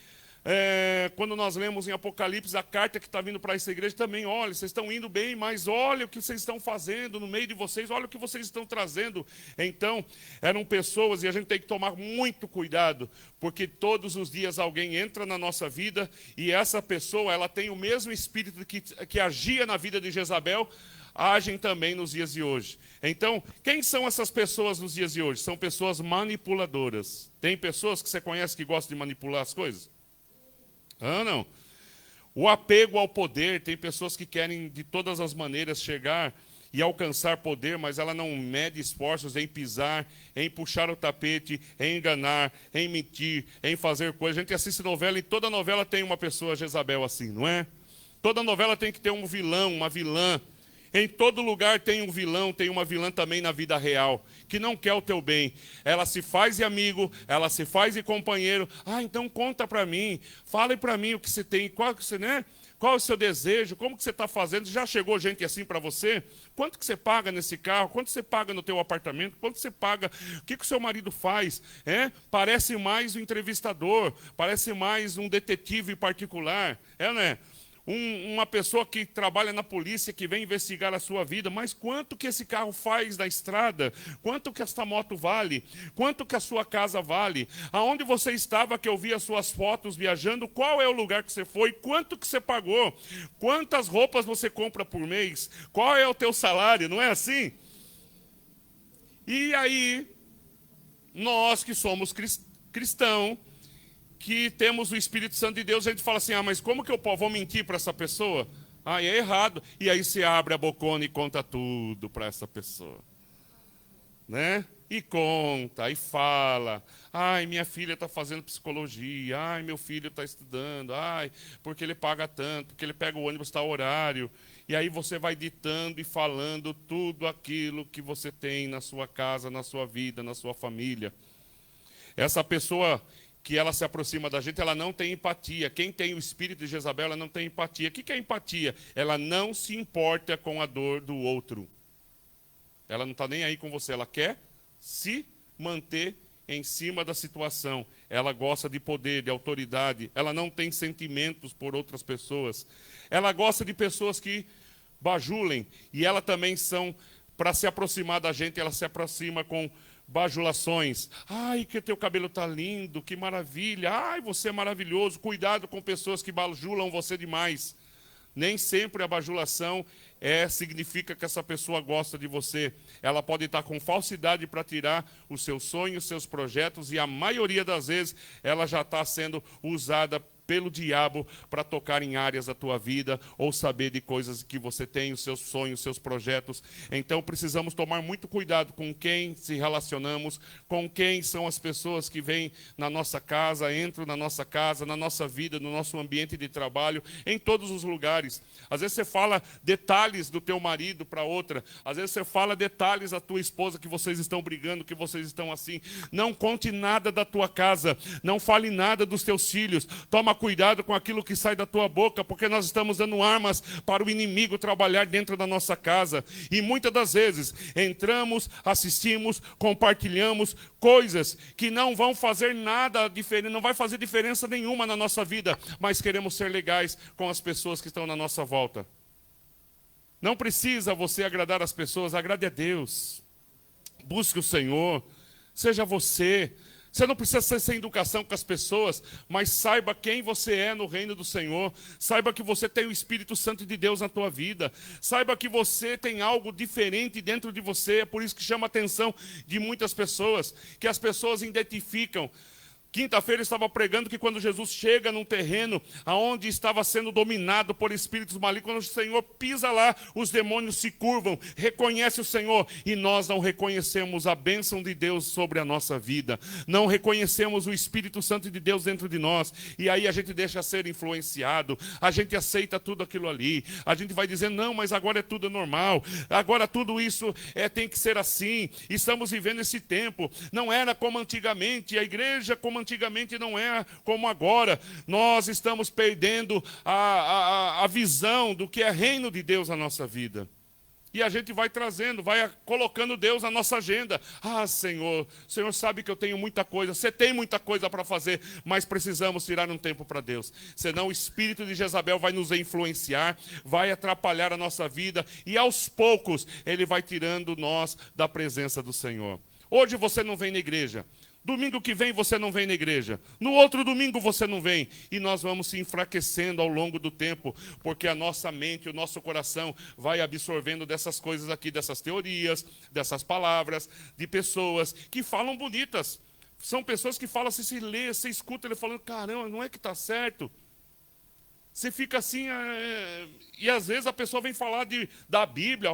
S1: quando nós lemos em Apocalipse a carta que está vindo para essa igreja também, olha, vocês estão indo bem, mas olha o que vocês estão fazendo no meio de vocês, olha o que vocês estão trazendo. Então, eram pessoas, e a gente tem que tomar muito cuidado, porque todos os dias alguém entra na nossa vida, e essa pessoa, ela tem o mesmo espírito que agia na vida de Jezabel, agem também nos dias de hoje. Então, quem são essas pessoas nos dias de hoje? São pessoas manipuladoras. Tem pessoas que você conhece que gostam de manipular as coisas? Não. O apego ao poder, tem pessoas que querem de todas as maneiras chegar e alcançar poder, mas ela não mede esforços em pisar, em puxar o tapete, em enganar, em mentir, em fazer coisas. A gente assiste novela e toda novela tem uma pessoa Jezabel assim, não é? Toda novela tem que ter um vilão, uma vilã. Em todo lugar tem um vilão, tem uma vilã também na vida real, que não quer o teu bem. Ela se faz de amigo, ela se faz de companheiro. Então conta para mim, fale para mim o que você tem, qual é o seu desejo, como que você está fazendo. Já chegou gente assim para você? Quanto que você paga nesse carro? Quanto você paga no teu apartamento? Quanto você paga? O que o seu marido faz? Parece mais um entrevistador, parece mais um detetive particular, não é? Uma pessoa que trabalha na polícia, que vem investigar a sua vida, mas quanto que esse carro faz na estrada? Quanto que esta moto vale? Quanto que a sua casa vale? Aonde você estava que eu vi as suas fotos viajando? Qual é o lugar que você foi? Quanto que você pagou? Quantas roupas você compra por mês? Qual é o teu salário? Não é assim? E aí, nós que somos cristãos, que temos o Espírito Santo de Deus, a gente fala assim, mas como que eu vou mentir para essa pessoa? É errado. E aí você abre a bocona e conta tudo para essa pessoa. Né? E conta, e fala. Minha filha está fazendo psicologia. Meu filho está estudando. Porque ele paga tanto, porque ele pega o ônibus tal horário. E aí você vai ditando e falando tudo aquilo que você tem na sua casa, na sua vida, na sua família. Essa pessoa que ela se aproxima da gente, ela não tem empatia. Quem tem o espírito de Jezabel, ela não tem empatia. O que é empatia? Ela não se importa com a dor do outro. Ela não está nem aí com você, ela quer se manter em cima da situação. Ela gosta de poder, de autoridade. Ela não tem sentimentos por outras pessoas. Ela gosta de pessoas que bajulem. E ela também são, para se aproximar da gente, ela se aproxima com bajulações. Ai, que teu cabelo está lindo, que maravilha. Ai, você é maravilhoso. Cuidado com pessoas que bajulam você demais. Nem sempre a bajulação significa que essa pessoa gosta de você. Ela pode estar com falsidade para tirar os seus sonhos, os seus projetos, e a maioria das vezes ela já está sendo usada pelo diabo para tocar em áreas da tua vida ou saber de coisas que você tem, os seus sonhos, os seus projetos. Então precisamos tomar muito cuidado com quem se relacionamos, com quem são as pessoas que vêm na nossa casa, entram na nossa casa, na nossa vida, no nosso ambiente de trabalho, em todos os lugares. Às vezes você fala detalhes do teu marido para outra, às vezes você fala detalhes da tua esposa que vocês estão brigando, que vocês estão assim. Não conte nada da tua casa, não fale nada dos teus filhos. Toma cuidado com aquilo que sai da tua boca, porque nós estamos dando armas para o inimigo trabalhar dentro da nossa casa. E muitas das vezes entramos, assistimos, compartilhamos coisas que não vão fazer nada diferente, não vai fazer diferença nenhuma na nossa vida, mas queremos ser legais com as pessoas que estão na nossa volta. Não precisa você agradar as pessoas, agrade a Deus. Busque o Senhor, seja você. Você não precisa ser sem educação com as pessoas, mas saiba quem você é no reino do Senhor. Saiba que você tem o Espírito Santo de Deus na tua vida. Saiba que você tem algo diferente dentro de você. É por isso que chama a atenção de muitas pessoas, que as pessoas identificam. Quinta-feira eu estava pregando que quando Jesus chega num terreno onde estava sendo dominado por espíritos malignos, quando o Senhor pisa lá, os demônios se curvam, reconhecem o Senhor, e nós não reconhecemos a bênção de Deus sobre a nossa vida, não reconhecemos o Espírito Santo de Deus dentro de nós, e aí a gente deixa ser influenciado, a gente aceita tudo aquilo ali, a gente vai dizendo, não, mas agora é tudo normal, agora tudo isso tem que ser assim, estamos vivendo esse tempo, não era como antigamente, a igreja como antigamente não é como agora. Nós estamos perdendo a visão do que é reino de Deus na nossa vida. E a gente vai trazendo, vai colocando Deus na nossa agenda. Ah, Senhor, o Senhor sabe que eu tenho muita coisa, você tem muita coisa para fazer, mas precisamos tirar um tempo para Deus. Senão o espírito de Jezabel vai nos influenciar, vai atrapalhar a nossa vida, e aos poucos ele vai tirando nós da presença do Senhor. Hoje você não vem na igreja. Domingo que vem você não vem na igreja. No outro domingo você não vem. E nós vamos se enfraquecendo ao longo do tempo, porque a nossa mente, o nosso coração vai absorvendo dessas coisas aqui, dessas teorias, dessas palavras, de pessoas que falam bonitas. São pessoas que falam assim, se lê, você escuta ele falando, caramba, não é que está certo. Você fica assim, e às vezes a pessoa vem falar da Bíblia,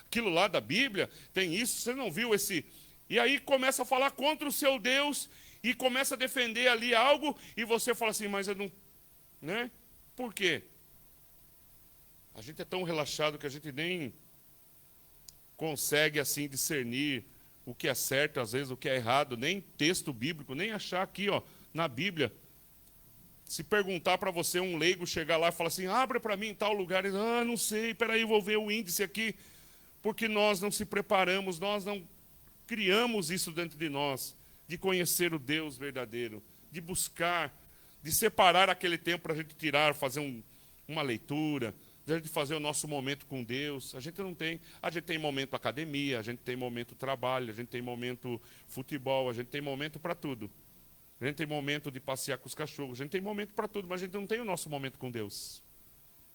S1: aquilo lá da Bíblia, tem isso, você não viu esse... E aí começa a falar contra o seu Deus e começa a defender ali algo e você fala assim, mas eu não... Né? Por quê? A gente é tão relaxado que a gente nem consegue assim discernir o que é certo, às vezes o que é errado, nem texto bíblico, nem achar aqui na Bíblia. Se perguntar para você, um leigo chegar lá e falar assim, abre para mim em tal lugar, ele, não sei, peraí, vou ver o índice aqui, porque nós não se preparamos, nós não criamos isso dentro de nós, de conhecer o Deus verdadeiro, de buscar, de separar aquele tempo para a gente tirar, fazer uma leitura, de a gente fazer o nosso momento com Deus. A gente não tem. A gente tem momento academia, a gente tem momento trabalho, a gente tem momento futebol, a gente tem momento para tudo. A gente tem momento de passear com os cachorros, a gente tem momento para tudo, mas a gente não tem o nosso momento com Deus.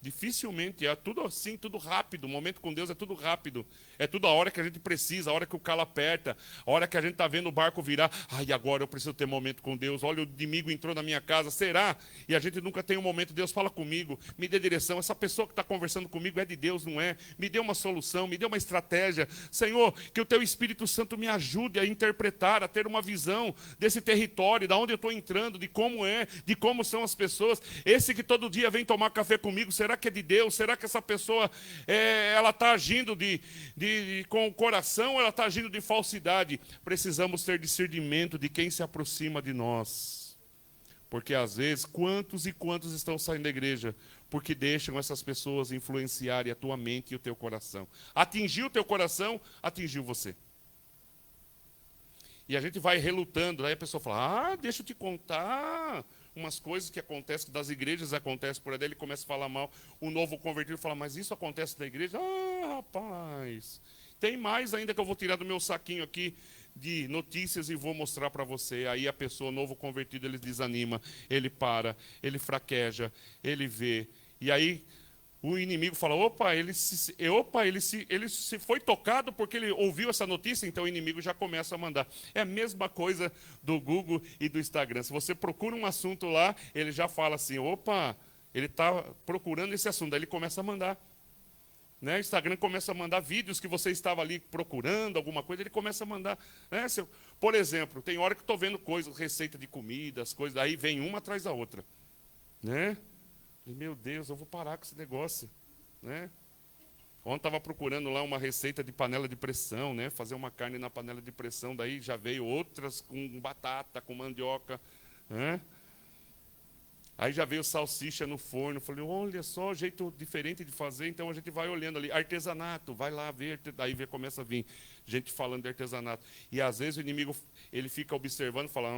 S1: Dificilmente, é tudo assim, tudo rápido. O momento com Deus é tudo rápido. É tudo a hora que a gente precisa, a hora que o calo aperta, a hora que a gente está vendo o barco virar. Ai, agora eu preciso ter momento com Deus. Olha, o inimigo entrou na minha casa. Será? E a gente nunca tem um momento. Deus fala comigo, me dê direção. Essa pessoa que está conversando comigo é de Deus, não é? Me dê uma solução, me dê uma estratégia. Senhor, que o teu Espírito Santo me ajude a interpretar, a ter uma visão desse território, de onde eu estou entrando, de como é, de como são as pessoas. Esse que todo dia vem tomar café comigo, será que é de Deus? Será que essa pessoa ela está agindo com o coração ou ela está agindo de falsidade? Precisamos ter discernimento de quem se aproxima de nós. Porque às vezes, quantos e quantos estão saindo da igreja? Porque deixam essas pessoas influenciarem a tua mente e o teu coração. Atingiu o teu coração, atingiu você. E a gente vai relutando, daí a pessoa fala, deixa eu te contar umas coisas que acontecem, das igrejas acontecem por aí, daí ele começa a falar mal, o novo convertido fala, mas isso acontece na igreja? Rapaz, tem mais ainda que eu vou tirar do meu saquinho aqui de notícias e vou mostrar para você. Aí a pessoa, novo convertido, ele desanima, ele para, ele fraqueja, ele vê, e aí o inimigo fala, ele se foi tocado porque ele ouviu essa notícia, então o inimigo já começa a mandar. É a mesma coisa do Google e do Instagram. Se você procura um assunto lá, ele já fala assim, ele está procurando esse assunto, aí ele começa a mandar. Né? O Instagram começa a mandar vídeos que você estava ali procurando, alguma coisa, ele começa a mandar. Né? Por exemplo, tem hora que estou vendo coisas, receita de comida, as coisas, aí vem uma atrás da outra. Né? E, meu Deus, eu vou parar com esse negócio, né? Ontem estava procurando lá uma receita de panela de pressão, né? Fazer uma carne na panela de pressão, daí já veio outras com batata, com mandioca, né? Aí já veio salsicha no forno, falei, olha só, jeito diferente de fazer, então a gente vai olhando ali, artesanato, vai lá ver, daí começa a vir gente falando de artesanato. E às vezes o inimigo, ele fica observando e fala,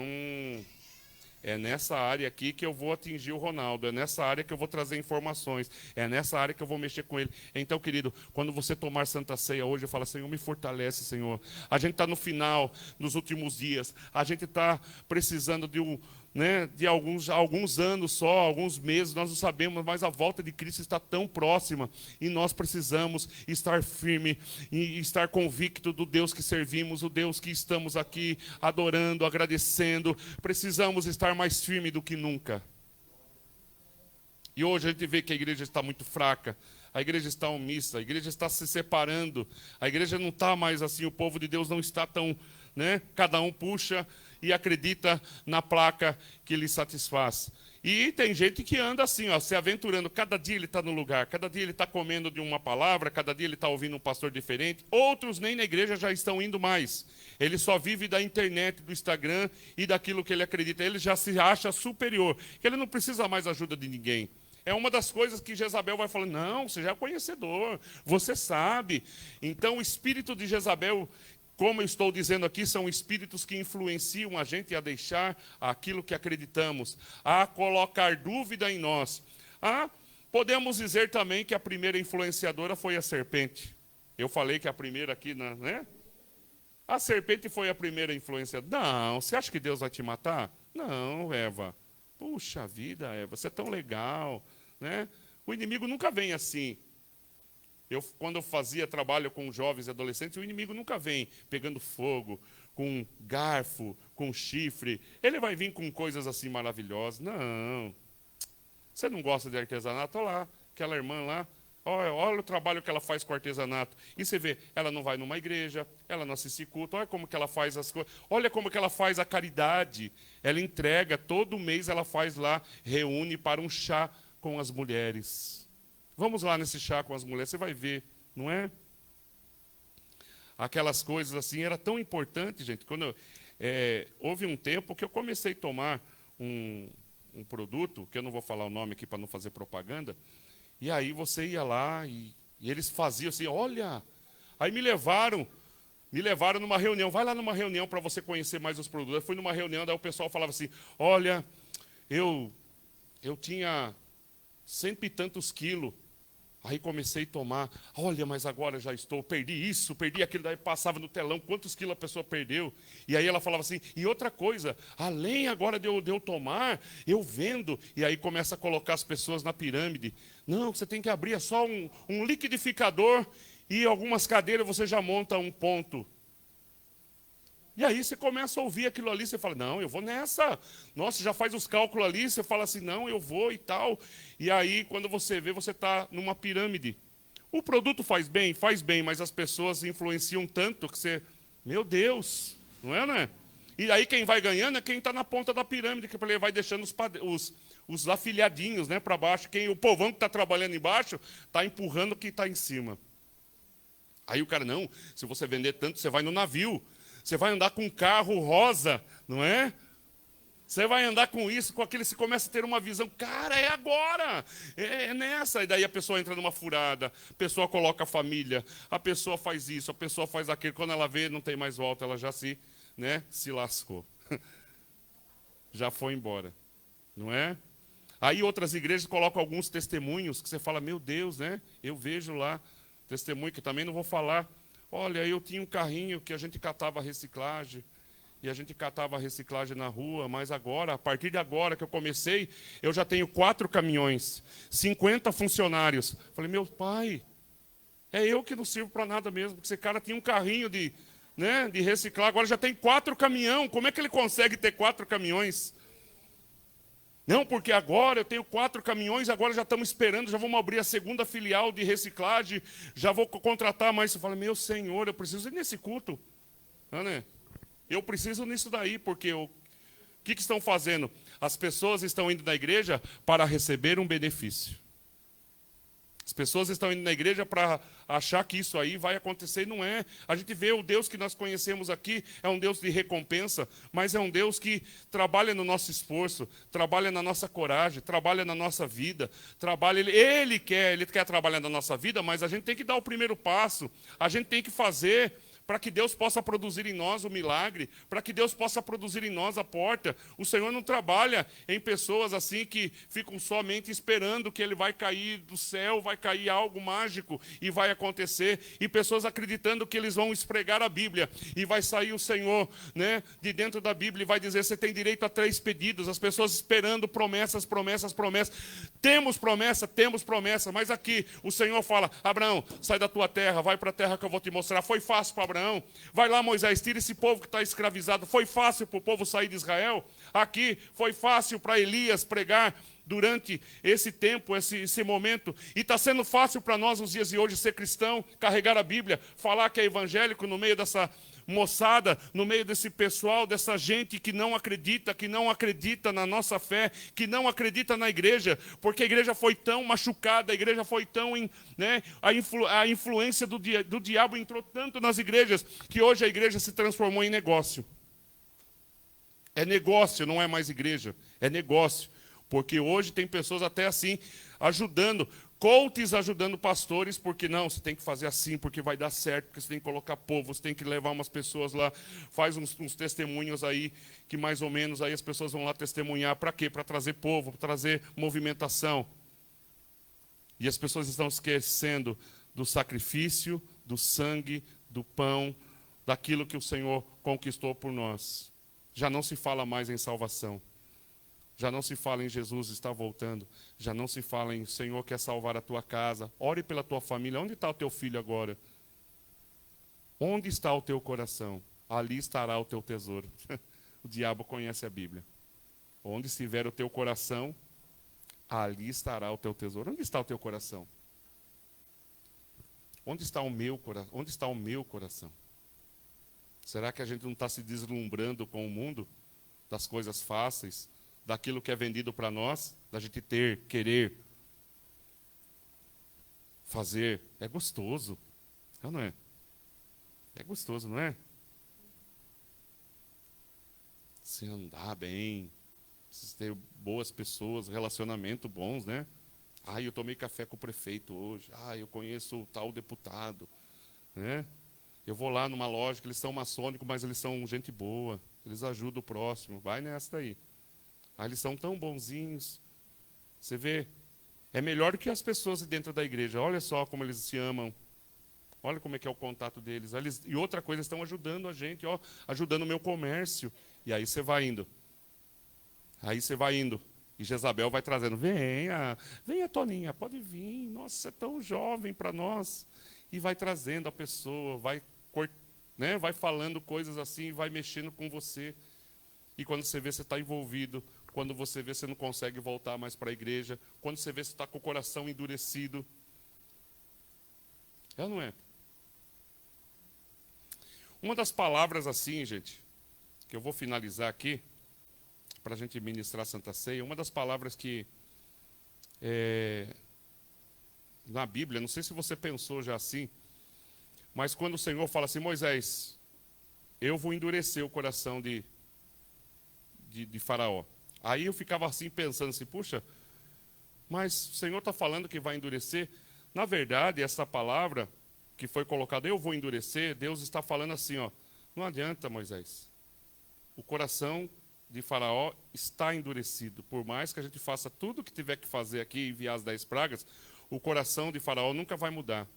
S1: é nessa área aqui que eu vou atingir o Ronaldo, é nessa área que eu vou trazer informações, é nessa área que eu vou mexer com ele. Então, querido, quando você tomar Santa Ceia hoje, eu falo, Senhor, me fortalece, Senhor. A gente está no final, nos últimos dias, a gente está precisando de alguns anos só, alguns meses, nós não sabemos, mas a volta de Cristo está tão próxima e nós precisamos estar firme e estar convicto do Deus que servimos, o Deus que estamos aqui adorando, agradecendo. Precisamos estar mais firme do que nunca. E hoje a gente vê que a igreja está muito fraca, a igreja está omissa, a igreja está se separando, a igreja não está mais assim, o povo de Deus não está tão, cada um puxa e acredita na placa que lhe satisfaz. E tem gente que anda assim, se aventurando. Cada dia ele está no lugar, cada dia ele está comendo de uma palavra, cada dia ele está ouvindo um pastor diferente. Outros nem na igreja já estão indo mais. Ele só vive da internet, do Instagram e daquilo que ele acredita. Ele já se acha superior, que ele não precisa mais ajuda de ninguém. É uma das coisas que Jezabel vai falando, não, você já é conhecedor, você sabe. Então o espírito de Jezabel, como eu estou dizendo aqui, são espíritos que influenciam a gente a deixar aquilo que acreditamos, a colocar dúvida em nós. Podemos dizer também que a primeira influenciadora foi a serpente. Eu falei que a primeira aqui, né? A serpente foi a primeira influenciadora. Não, você acha que Deus vai te matar? Não, Eva. Puxa vida, Eva, você é tão legal, né? O inimigo nunca vem assim. Quando eu fazia trabalho com jovens e adolescentes, o inimigo nunca vem pegando fogo, com garfo, com chifre. Ele vai vir com coisas assim maravilhosas. Não. Você não gosta de artesanato? Olha lá, aquela irmã lá. Olha o trabalho que ela faz com artesanato. E você vê, ela não vai numa igreja, ela não assiste culto. Olha como que ela faz as coisas. Olha como que ela faz a caridade. Ela entrega, todo mês ela faz lá, reúne para um chá com as mulheres. Vamos lá nesse chá com as mulheres, você vai ver, não é? Aquelas coisas assim, era tão importante, gente. Houve um tempo que eu comecei a tomar um produto, que eu não vou falar o nome aqui para não fazer propaganda, e aí você ia lá e eles faziam assim, olha, aí me levaram numa reunião, vai lá numa reunião para você conhecer mais os produtos. Eu fui numa reunião, daí o pessoal falava assim, olha, eu tinha 100 e tantos quilos. Aí comecei a tomar, olha, mas agora já perdi isso, perdi aquilo, daí passava no telão, quantos quilos a pessoa perdeu. E aí ela falava assim, e outra coisa, além agora de eu tomar, eu vendo. E aí começa a colocar as pessoas na pirâmide. Não, você tem que abrir, é só um liquidificador e algumas cadeiras você já monta um ponto. E aí você começa a ouvir aquilo ali, você fala, não, eu vou nessa. Nossa, já faz os cálculos ali, você fala assim, não, eu vou e tal. E aí, quando você vê, você está numa pirâmide. O produto faz bem, mas as pessoas influenciam tanto que você, meu Deus, não é, né? E aí quem vai ganhando é quem está na ponta da pirâmide, que ele vai deixando os afiliadinhos, né, para baixo. O povão que está trabalhando embaixo está empurrando quem está em cima. Aí o cara, não, se você vender tanto, você vai no navio. Você vai andar com um carro rosa, não é? Você vai andar com isso, com aquilo, você começa a ter uma visão, cara, é agora, é nessa. E daí a pessoa entra numa furada, a pessoa coloca a família, a pessoa faz isso, a pessoa faz aquilo. Quando ela vê, não tem mais volta, ela já se lascou. Já foi embora, não é? Aí outras igrejas colocam alguns testemunhos que você fala, meu Deus, né? Eu vejo lá testemunho que também não vou falar. Olha, eu tinha um carrinho que a gente catava reciclagem, e a gente catava reciclagem na rua, mas agora, a partir de agora que eu comecei, eu já tenho 4 caminhões, 50 funcionários. Falei, meu pai, é eu que não sirvo para nada mesmo, porque esse cara tinha um carrinho de reciclar, agora já tem 4 caminhões. Como é que ele consegue ter 4 caminhões? Não, porque agora eu tenho 4 caminhões, agora já estamos esperando, já vamos abrir a segunda filial de reciclagem, já vou contratar mais. Você fala, meu Senhor, eu preciso ir nesse culto. Né? Eu preciso nisso daí, porque o que estão fazendo? As pessoas estão indo na igreja para receber um benefício. As pessoas estão indo na igreja para achar que isso aí vai acontecer, e não é. A gente vê o Deus que nós conhecemos aqui, é um Deus de recompensa, mas é um Deus que trabalha no nosso esforço, trabalha na nossa coragem, trabalha na nossa vida, Ele quer trabalhar na nossa vida, mas a gente tem que dar o primeiro passo, a gente tem que fazer para que Deus possa produzir em nós o milagre, para que Deus possa produzir em nós a porta. O Senhor não trabalha em pessoas assim que ficam somente esperando que Ele vai cair do céu, vai cair algo mágico e vai acontecer, e pessoas acreditando que eles vão espregar a Bíblia, e vai sair o Senhor, né, de dentro da Bíblia e vai dizer, você tem direito a 3 pedidos, as pessoas esperando promessas, promessas, promessas. Temos promessa, mas aqui o Senhor fala, Abraão, sai da tua terra, vai para a terra que eu vou te mostrar. Foi fácil para Abraão. Vai lá, Moisés, tira esse povo que está escravizado. Foi fácil para o povo sair de Israel? Aqui foi fácil para Elias pregar durante esse tempo, esse momento. E está sendo fácil para nós, nos dias de hoje, ser cristão, carregar a Bíblia, falar que é evangélico no meio dessa moçada, no meio desse pessoal, dessa gente que não acredita na nossa fé, que não acredita na igreja, porque a igreja foi tão machucada, a igreja foi tão, a influência do diabo entrou tanto nas igrejas, que hoje a igreja se transformou em negócio. É negócio, não é mais igreja, é negócio. Porque hoje tem pessoas até assim, ajudando, coaches ajudando pastores, porque não, você tem que fazer assim, porque vai dar certo, porque você tem que colocar povo, você tem que levar umas pessoas lá, faz uns testemunhos aí, que mais ou menos aí as pessoas vão lá testemunhar, para quê? Para trazer povo, para trazer movimentação. E as pessoas estão esquecendo do sacrifício, do sangue, do pão, daquilo que o Senhor conquistou por nós. Já não se fala mais em salvação. Já não se fala em Jesus está voltando. Já não se fala em Senhor quer salvar a tua casa. Ore pela tua família. Onde está o teu filho agora? Onde está o teu coração? Ali estará o teu tesouro. O diabo conhece a Bíblia. Onde estiver o teu coração, ali estará o teu tesouro. Onde está o teu coração? Onde está o meu coração? Onde está o meu coração? Será que a gente não está se deslumbrando com o mundo? Das coisas fáceis? Daquilo que é vendido para nós, da gente ter, querer, fazer. É gostoso, não é? É gostoso, não é? Se andar bem, se ter boas pessoas, relacionamento bons, né? Ah, eu tomei café com o prefeito hoje. Ah, eu conheço o tal deputado, né? Eu vou lá numa loja que eles são maçônicos, mas eles são gente boa. Eles ajudam o próximo. Vai nessa daí. Ah, eles são tão bonzinhos. Você vê, é melhor do que as pessoas dentro da igreja. Olha só como eles se amam. Olha como é que é o contato deles. E outra coisa, estão ajudando a gente, ó, ajudando o meu comércio. E aí você vai indo. Aí você vai indo. E Jezabel vai trazendo, venha Toninha, pode vir. Nossa, você é tão jovem para nós. E vai trazendo a pessoa, vai falando coisas assim, vai mexendo com você. E quando você vê, você está envolvido. Quando você vê, você não consegue voltar mais para a igreja. Quando você vê, você está com o coração endurecido. É ou não é? Uma das palavras assim, gente, que eu vou finalizar aqui, para a gente ministrar a Santa Ceia, uma das palavras que, na Bíblia, não sei se você pensou já assim, mas quando o Senhor fala assim, Moisés, eu vou endurecer o coração de de Faraó. Aí eu ficava assim pensando assim, puxa, mas o Senhor está falando que vai endurecer. Na verdade, essa palavra que foi colocada, eu vou endurecer, Deus está falando assim, ó, não adianta, Moisés. O coração de Faraó está endurecido. Por mais que a gente faça tudo o que tiver que fazer aqui e enviar as 10 pragas, o coração de Faraó nunca vai mudar.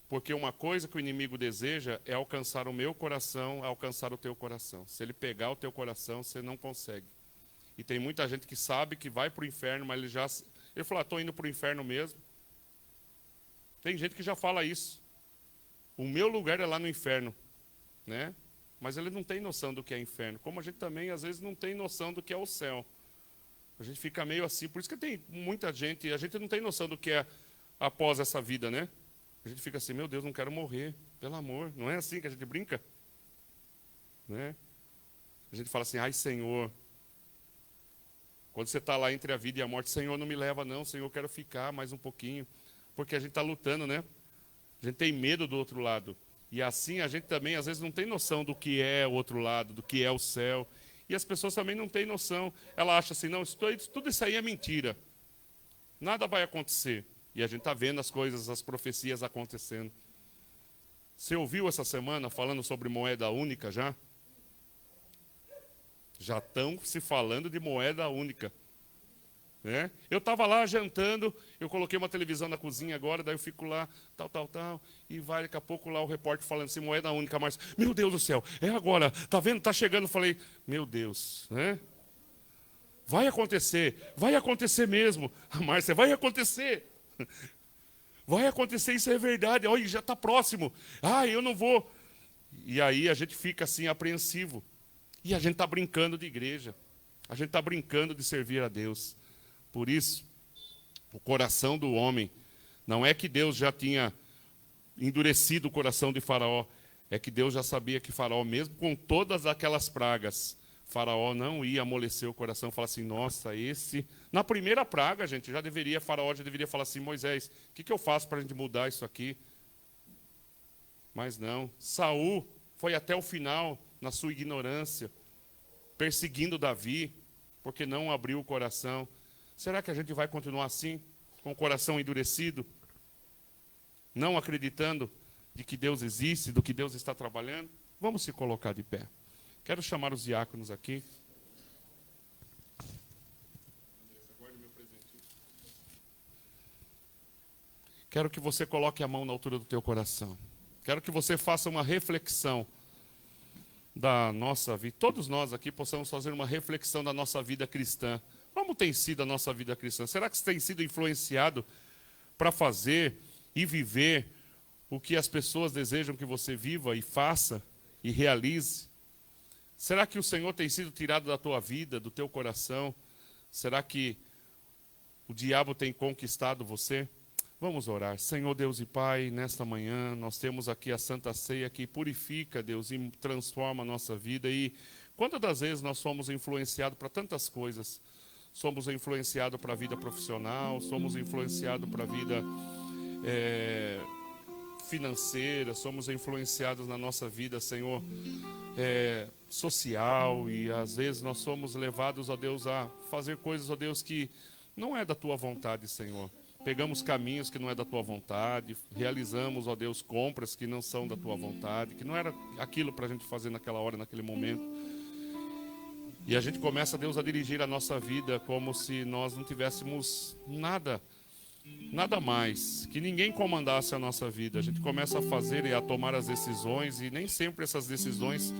S1: Porque uma coisa que o inimigo deseja é alcançar o meu coração, alcançar o teu coração. Se ele pegar o teu coração, você não consegue. E tem muita gente que sabe que vai para o inferno, mas ele falou, estou indo para o inferno mesmo. Tem gente que já fala isso. O meu lugar é lá no inferno, né? Mas ele não tem noção do que é inferno. Como a gente também, às vezes, não tem noção do que é o céu. A gente fica meio assim. Por isso que tem muita gente, a gente não tem noção do que é após essa vida, né? A gente fica assim, meu Deus, não quero morrer, pelo amor. Não é assim que a gente brinca? Né? A gente fala assim, ai Senhor, quando você está lá entre a vida e a morte, Senhor, não me leva não, Senhor, eu quero ficar mais um pouquinho. Porque a gente está lutando, né? A gente tem medo do outro lado. E assim a gente também, às vezes, não tem noção do que é o outro lado, do que é o céu. E as pessoas também não têm noção. Ela acha assim, não, tudo isso aí é mentira. Nada vai acontecer. E a gente está vendo as coisas, as profecias acontecendo. Você ouviu essa semana falando sobre moeda única já? Já estão se falando de moeda única. Né? Eu estava lá jantando, eu coloquei uma televisão na cozinha agora, daí eu fico lá, tal, e vai daqui a pouco lá o repórter falando assim, moeda única, mas, meu Deus do céu, é agora, tá vendo, tá chegando, eu falei, meu Deus, né? Vai acontecer mesmo, Márcia, vai acontecer, isso é verdade, olha, já está próximo, eu não vou, e aí a gente fica assim apreensivo, e a gente está brincando de igreja, a gente está brincando de servir a Deus. Por isso, o coração do homem, não é que Deus já tinha endurecido o coração de Faraó, é que Deus já sabia que Faraó, mesmo com todas aquelas pragas, Faraó não ia amolecer o coração e falar assim, nossa, esse... Na primeira praga, gente, Faraó já deveria falar assim, Moisés, o que eu faço para a gente mudar isso aqui? Mas não, Saul foi até o final, na sua ignorância, perseguindo Davi, porque não abriu o coração. Será que a gente vai continuar assim, com o coração endurecido? Não acreditando de que Deus existe, do que Deus está trabalhando? Vamos se colocar de pé. Quero chamar os diáconos aqui. Quero que você coloque a mão na altura do teu coração. Quero que você faça uma reflexão da nossa vida. Todos nós aqui possamos fazer uma reflexão da nossa vida cristã. Como tem sido a nossa vida cristã? Será que você tem sido influenciado para fazer e viver o que as pessoas desejam que você viva e faça e realize? Será que o Senhor tem sido tirado da tua vida, do teu coração? Será que o diabo tem conquistado você? Vamos orar. Senhor Deus e Pai, nesta manhã nós temos aqui a Santa Ceia que purifica, Deus, e transforma a nossa vida. E quantas das vezes nós somos influenciados para tantas coisas? Somos influenciados para a vida profissional, somos influenciados para a vida financeira, somos influenciados na nossa vida, Senhor, social, e às vezes nós somos levados, ó Deus, a fazer coisas, ó Deus, que não é da Tua vontade, Senhor. Pegamos caminhos que não é da Tua vontade, realizamos, ó Deus, compras que não são da Tua vontade, que não era aquilo para a gente fazer naquela hora, naquele momento. E a gente começa, Deus, a dirigir a nossa vida como se nós não tivéssemos nada mais, que ninguém comandasse a nossa vida. A gente começa a fazer e a tomar as decisões e nem sempre essas decisões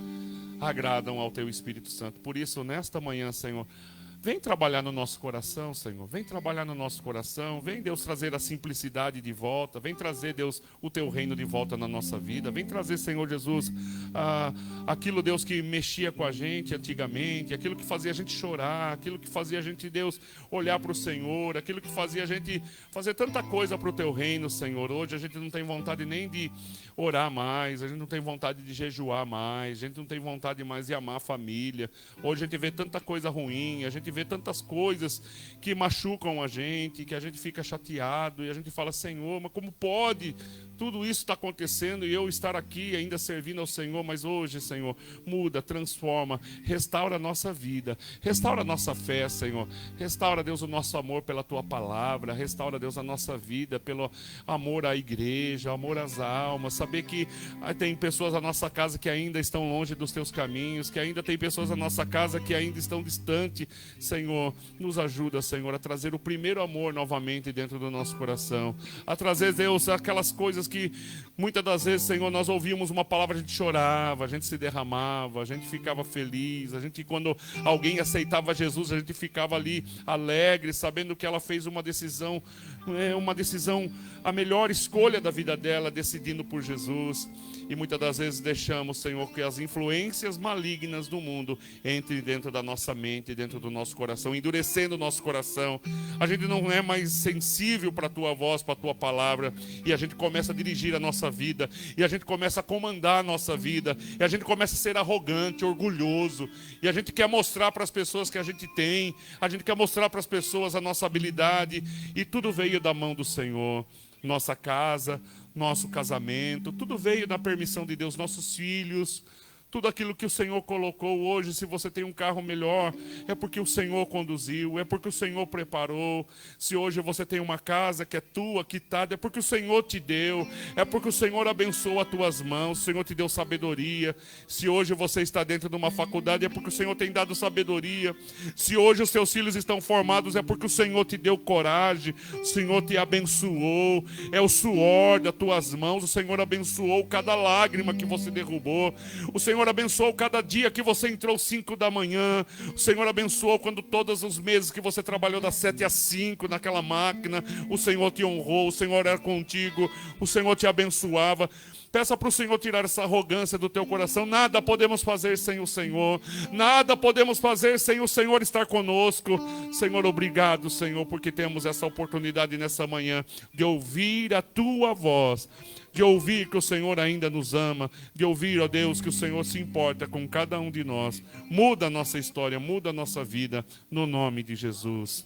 S1: agradam ao Teu Espírito Santo. Por isso, nesta manhã, Senhor, vem trabalhar no nosso coração, Senhor. Vem trabalhar no nosso coração. Vem, Deus, trazer a simplicidade de volta. Vem trazer, Deus, o Teu reino de volta na nossa vida. Vem trazer, Senhor Jesus, aquilo, Deus, que mexia com a gente antigamente, aquilo que fazia a gente chorar, aquilo que fazia a gente, Deus, olhar para o Senhor, aquilo que fazia a gente fazer tanta coisa para o Teu reino, Senhor. Hoje a gente não tem vontade nem de orar mais, a gente não tem vontade de jejuar mais, a gente não tem vontade mais de amar a família. Hoje a gente vê tanta coisa ruim, a gente gente vê tantas coisas que machucam a gente, que a gente fica chateado, e a gente fala, Senhor, mas como pode tudo isso estar acontecendo e eu estar aqui ainda servindo ao Senhor? Mas hoje, Senhor, muda, transforma, restaura a nossa vida, restaura a nossa fé, Senhor, restaura, Deus, o nosso amor pela Tua palavra, restaura, Deus, a nossa vida pelo amor à igreja, amor às almas, saber que tem pessoas na nossa casa que ainda estão longe dos Teus caminhos, que ainda tem pessoas na nossa casa que ainda estão distantes. Senhor, nos ajuda, Senhor, a trazer o primeiro amor novamente dentro do nosso coração, a trazer, Deus, aquelas coisas que muitas das vezes, Senhor, nós ouvíamos uma palavra, a gente chorava, a gente se derramava, a gente ficava feliz, a gente, quando alguém aceitava Jesus, a gente ficava ali alegre, sabendo que ela fez uma decisão, a melhor escolha da vida dela, decidindo por Jesus. E muitas das vezes deixamos, Senhor, que as influências malignas do mundo entrem dentro da nossa mente, dentro do nosso coração, endurecendo o nosso coração. A gente não é mais sensível para a Tua voz, para a Tua palavra, e a gente começa a dirigir a nossa vida, e a gente começa a comandar a nossa vida, e a gente começa a ser arrogante, orgulhoso, e a gente quer mostrar para as pessoas que a gente tem, a gente quer mostrar para as pessoas a nossa habilidade, e tudo veio da mão do Senhor. Nossa casa, nosso casamento, tudo veio da permissão de Deus, nossos filhos, tudo aquilo que o Senhor colocou hoje. Se você tem um carro melhor, é porque o Senhor conduziu, é porque o Senhor preparou. Se hoje você tem uma casa que é tua, quitada, é porque o Senhor te deu, é porque o Senhor abençoou as tuas mãos, o Senhor te deu sabedoria. Se hoje você está dentro de uma faculdade, é porque o Senhor tem dado sabedoria. Se hoje os seus filhos estão formados, é porque o Senhor te deu coragem, o Senhor te abençoou, é o suor das tuas mãos, o Senhor abençoou cada lágrima que você derrubou, o Senhor abençoou cada dia que você entrou 5 da manhã. O Senhor abençoou quando todos os meses que você trabalhou das 7 às 5 naquela máquina. O Senhor te honrou, o Senhor era contigo, o Senhor te abençoava. Peça para o Senhor tirar essa arrogância do teu coração. Nada podemos fazer sem o Senhor. Nada podemos fazer sem o Senhor estar conosco. Senhor, obrigado, Senhor, porque temos essa oportunidade nessa manhã de ouvir a Tua voz, de ouvir que o Senhor ainda nos ama, de ouvir, ó Deus, que o Senhor se importa com cada um de nós. Muda a nossa história, muda a nossa vida, no nome de Jesus.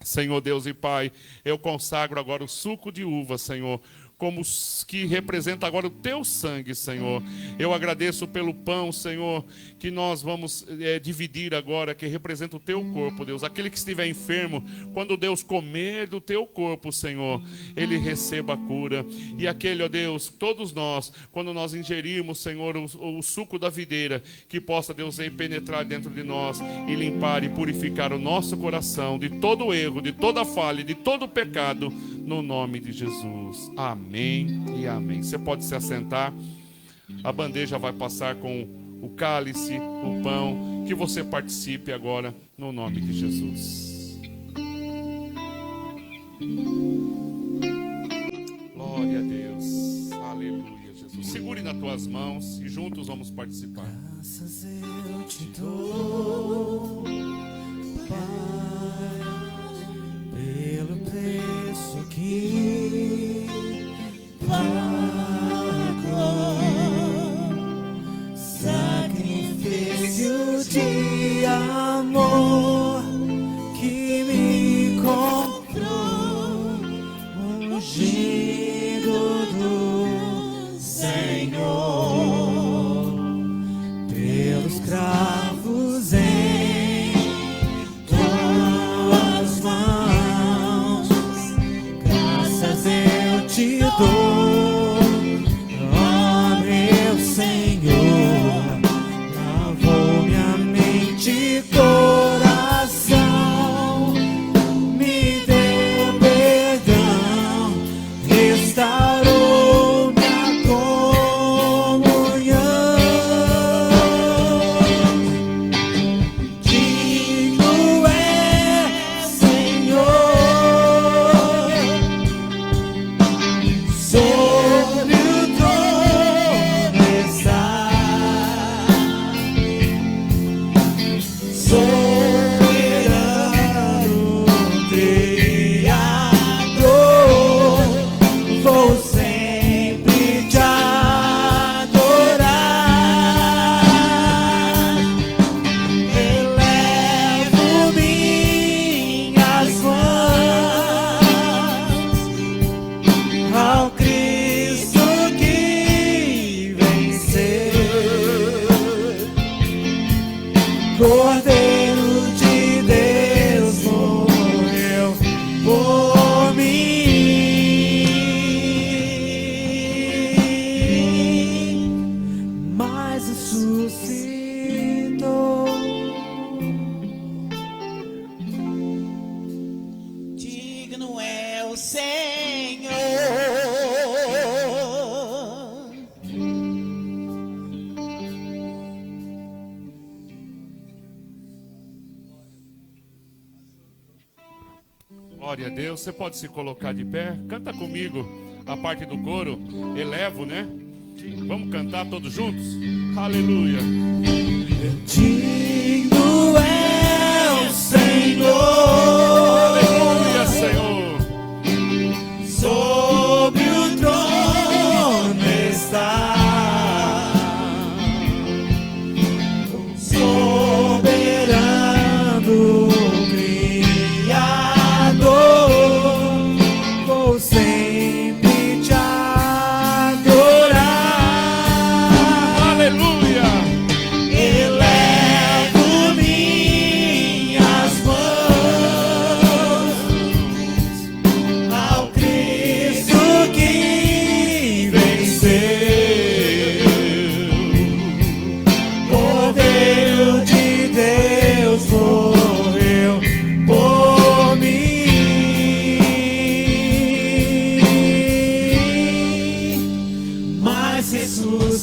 S1: Senhor Deus e Pai, eu consagro agora o suco de uva, Senhor, como que representa agora o Teu sangue, Senhor. Eu agradeço pelo pão, Senhor, que nós vamos dividir agora, que representa o Teu corpo, Deus. Aquele que estiver enfermo, quando Deus comer do Teu corpo, Senhor, ele receba a cura. E aquele, ó Deus, todos nós, quando nós ingerirmos, Senhor, o suco da videira, que possa, Deus, penetrar dentro de nós e limpar e purificar o nosso coração de todo erro, de toda falha, de todo pecado, no nome de Jesus. Amém e amém. Você pode se assentar. A bandeja vai passar com o cálice, o pão. Que você participe agora no nome de Jesus. Glória a Deus. Aleluia, Jesus. Segure nas tuas mãos e juntos vamos participar.
S3: Graças eu te dou, Pai, pelo preço que pagou, sacrifício de amor que me comprou, ungido do Senhor, pelos cravos em tuas mãos. Graças eu te dou, ó meu Senhor, lavou minha mente e coração.
S1: Glória a Deus. Você pode se colocar de pé. Canta comigo a parte do coro. Elevo, né? Vamos cantar todos juntos? Aleluia.
S3: Digno é o Senhor.
S1: Aleluia, Senhor.
S3: Sobre o trono está. Soberano Criador, vou sempre te adorar.
S1: Aleluia.
S3: Elevo minhas mãos ao Cristo que venceu. Cordeiro de Deus morreu por mim, mas ressuscitou.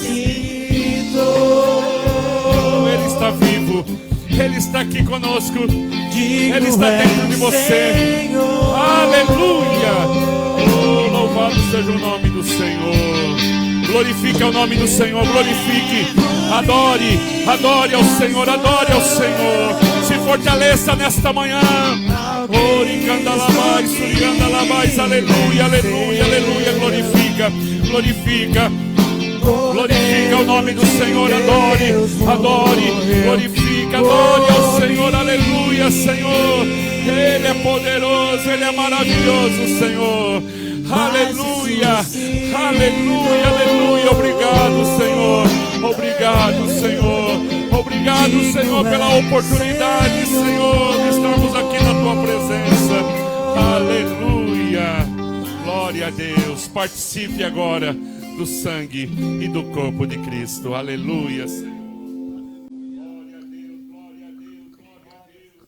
S1: Ele está vivo. Ele está aqui conosco.
S3: Digno
S1: Ele está dentro de você.
S3: Senhor.
S1: Aleluia. Oh, louvado seja o nome do Senhor. Glorifique o nome do Senhor. Glorifique. Adore. Adore ao Senhor. Adore ao Senhor. Se fortaleça nesta manhã. Oricandalabais, suriandalabais. Aleluia, aleluia, aleluia. Glorifica. Glorifica. Glorifica o nome do Senhor, adore, adore, glorifica, adore ao Senhor, aleluia, Senhor. Ele é poderoso, Ele é maravilhoso, Senhor. Aleluia, aleluia, aleluia. Obrigado, Senhor. Obrigado, Senhor. Obrigado, Senhor, pela oportunidade, Senhor, de estarmos aqui na Tua presença. Aleluia. Glória a Deus. Participe agora do sangue e do corpo de Cristo. Aleluia, Senhor. Glória a Deus, glória a Deus, glória a Deus.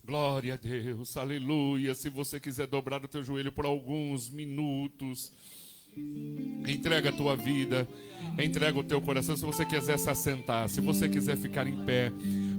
S1: Glória a Deus, aleluia. Se você quiser dobrar o teu joelho por alguns minutos, entrega a tua vida, entrega o teu coração. Se você quiser se assentar, se você quiser ficar em pé,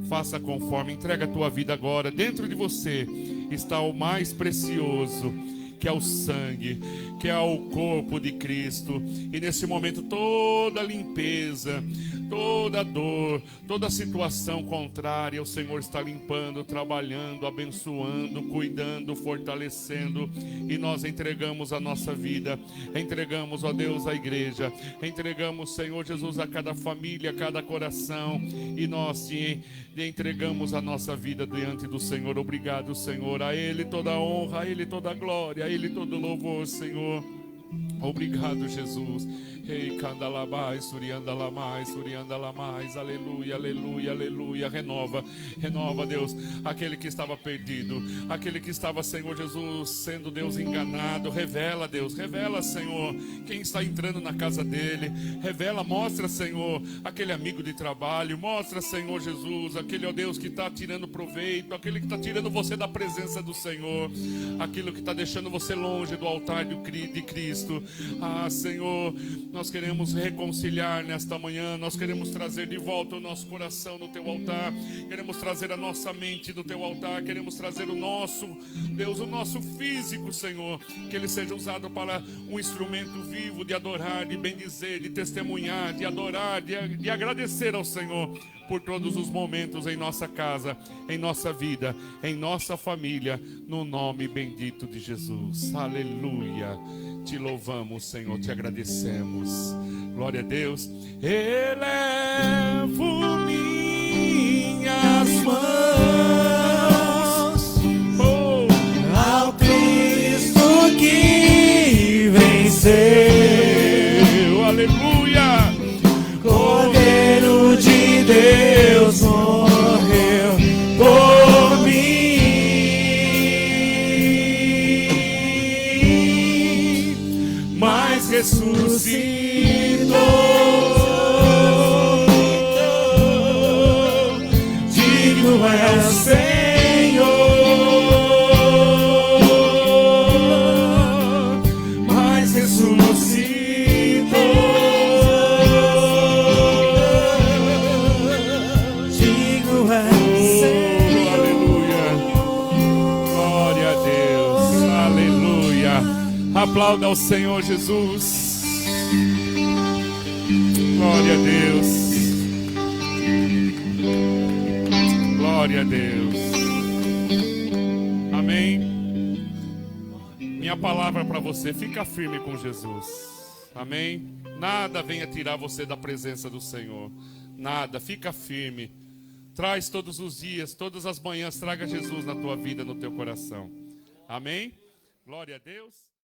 S1: faça conforme, entrega a tua vida agora. Dentro de você está o mais precioso, que é o sangue, que é o corpo de Cristo. E nesse momento toda limpeza, toda dor, toda situação contrária, o Senhor está limpando, trabalhando, abençoando, cuidando, fortalecendo. E nós entregamos a nossa vida, entregamos, ó Deus, a igreja, entregamos, Senhor Jesus, a cada família, a cada coração. E nós te entregamos a nossa vida diante do Senhor. Obrigado, Senhor. A Ele toda a honra, a Ele toda a glória, a Ele todo o louvor, Senhor. Obrigado, Jesus. Ei, candalabais, suriandalamais, suriandalamais. Aleluia, aleluia, aleluia. Renova, renova, Deus, aquele que estava perdido, aquele que estava, Senhor Jesus, sendo, Deus, enganado. Revela, Deus, revela, Senhor, quem está entrando na casa dele. Revela, mostra, Senhor, aquele amigo de trabalho. Mostra, Senhor Jesus, aquele, ó Deus, que está tirando proveito, aquele que está tirando você da presença do Senhor, aquilo que está deixando você longe do altar de Cristo. Ah, Senhor, nós queremos reconciliar nesta manhã, nós queremos trazer de volta o nosso coração no teu altar, queremos trazer a nossa mente no teu altar, queremos trazer o nosso, Deus, o nosso físico, Senhor, que ele seja usado para um instrumento vivo de adorar, de bendizer, de testemunhar, de adorar, de agradecer ao Senhor por todos os momentos em nossa casa, em nossa vida, em nossa família, no nome bendito de Jesus. Aleluia. Te louvamos, Senhor, te agradecemos. Glória a Deus. Elevo minhas mãos
S3: Ao Cristo que venceu.
S1: Aleluia.
S3: Cordeiro de Deus morreu por mim, mas ressuscitou. Digno é o Senhor, mas ressuscitou.
S1: Aplauda ao Senhor Jesus. Glória a Deus. Glória a Deus. Amém. Minha palavra para você, fica firme com Jesus. Amém. Nada venha tirar você da presença do Senhor. Nada, fica firme. Traz todos os dias, todas as manhãs, traga Jesus na tua vida, no teu coração. Amém. Glória a Deus.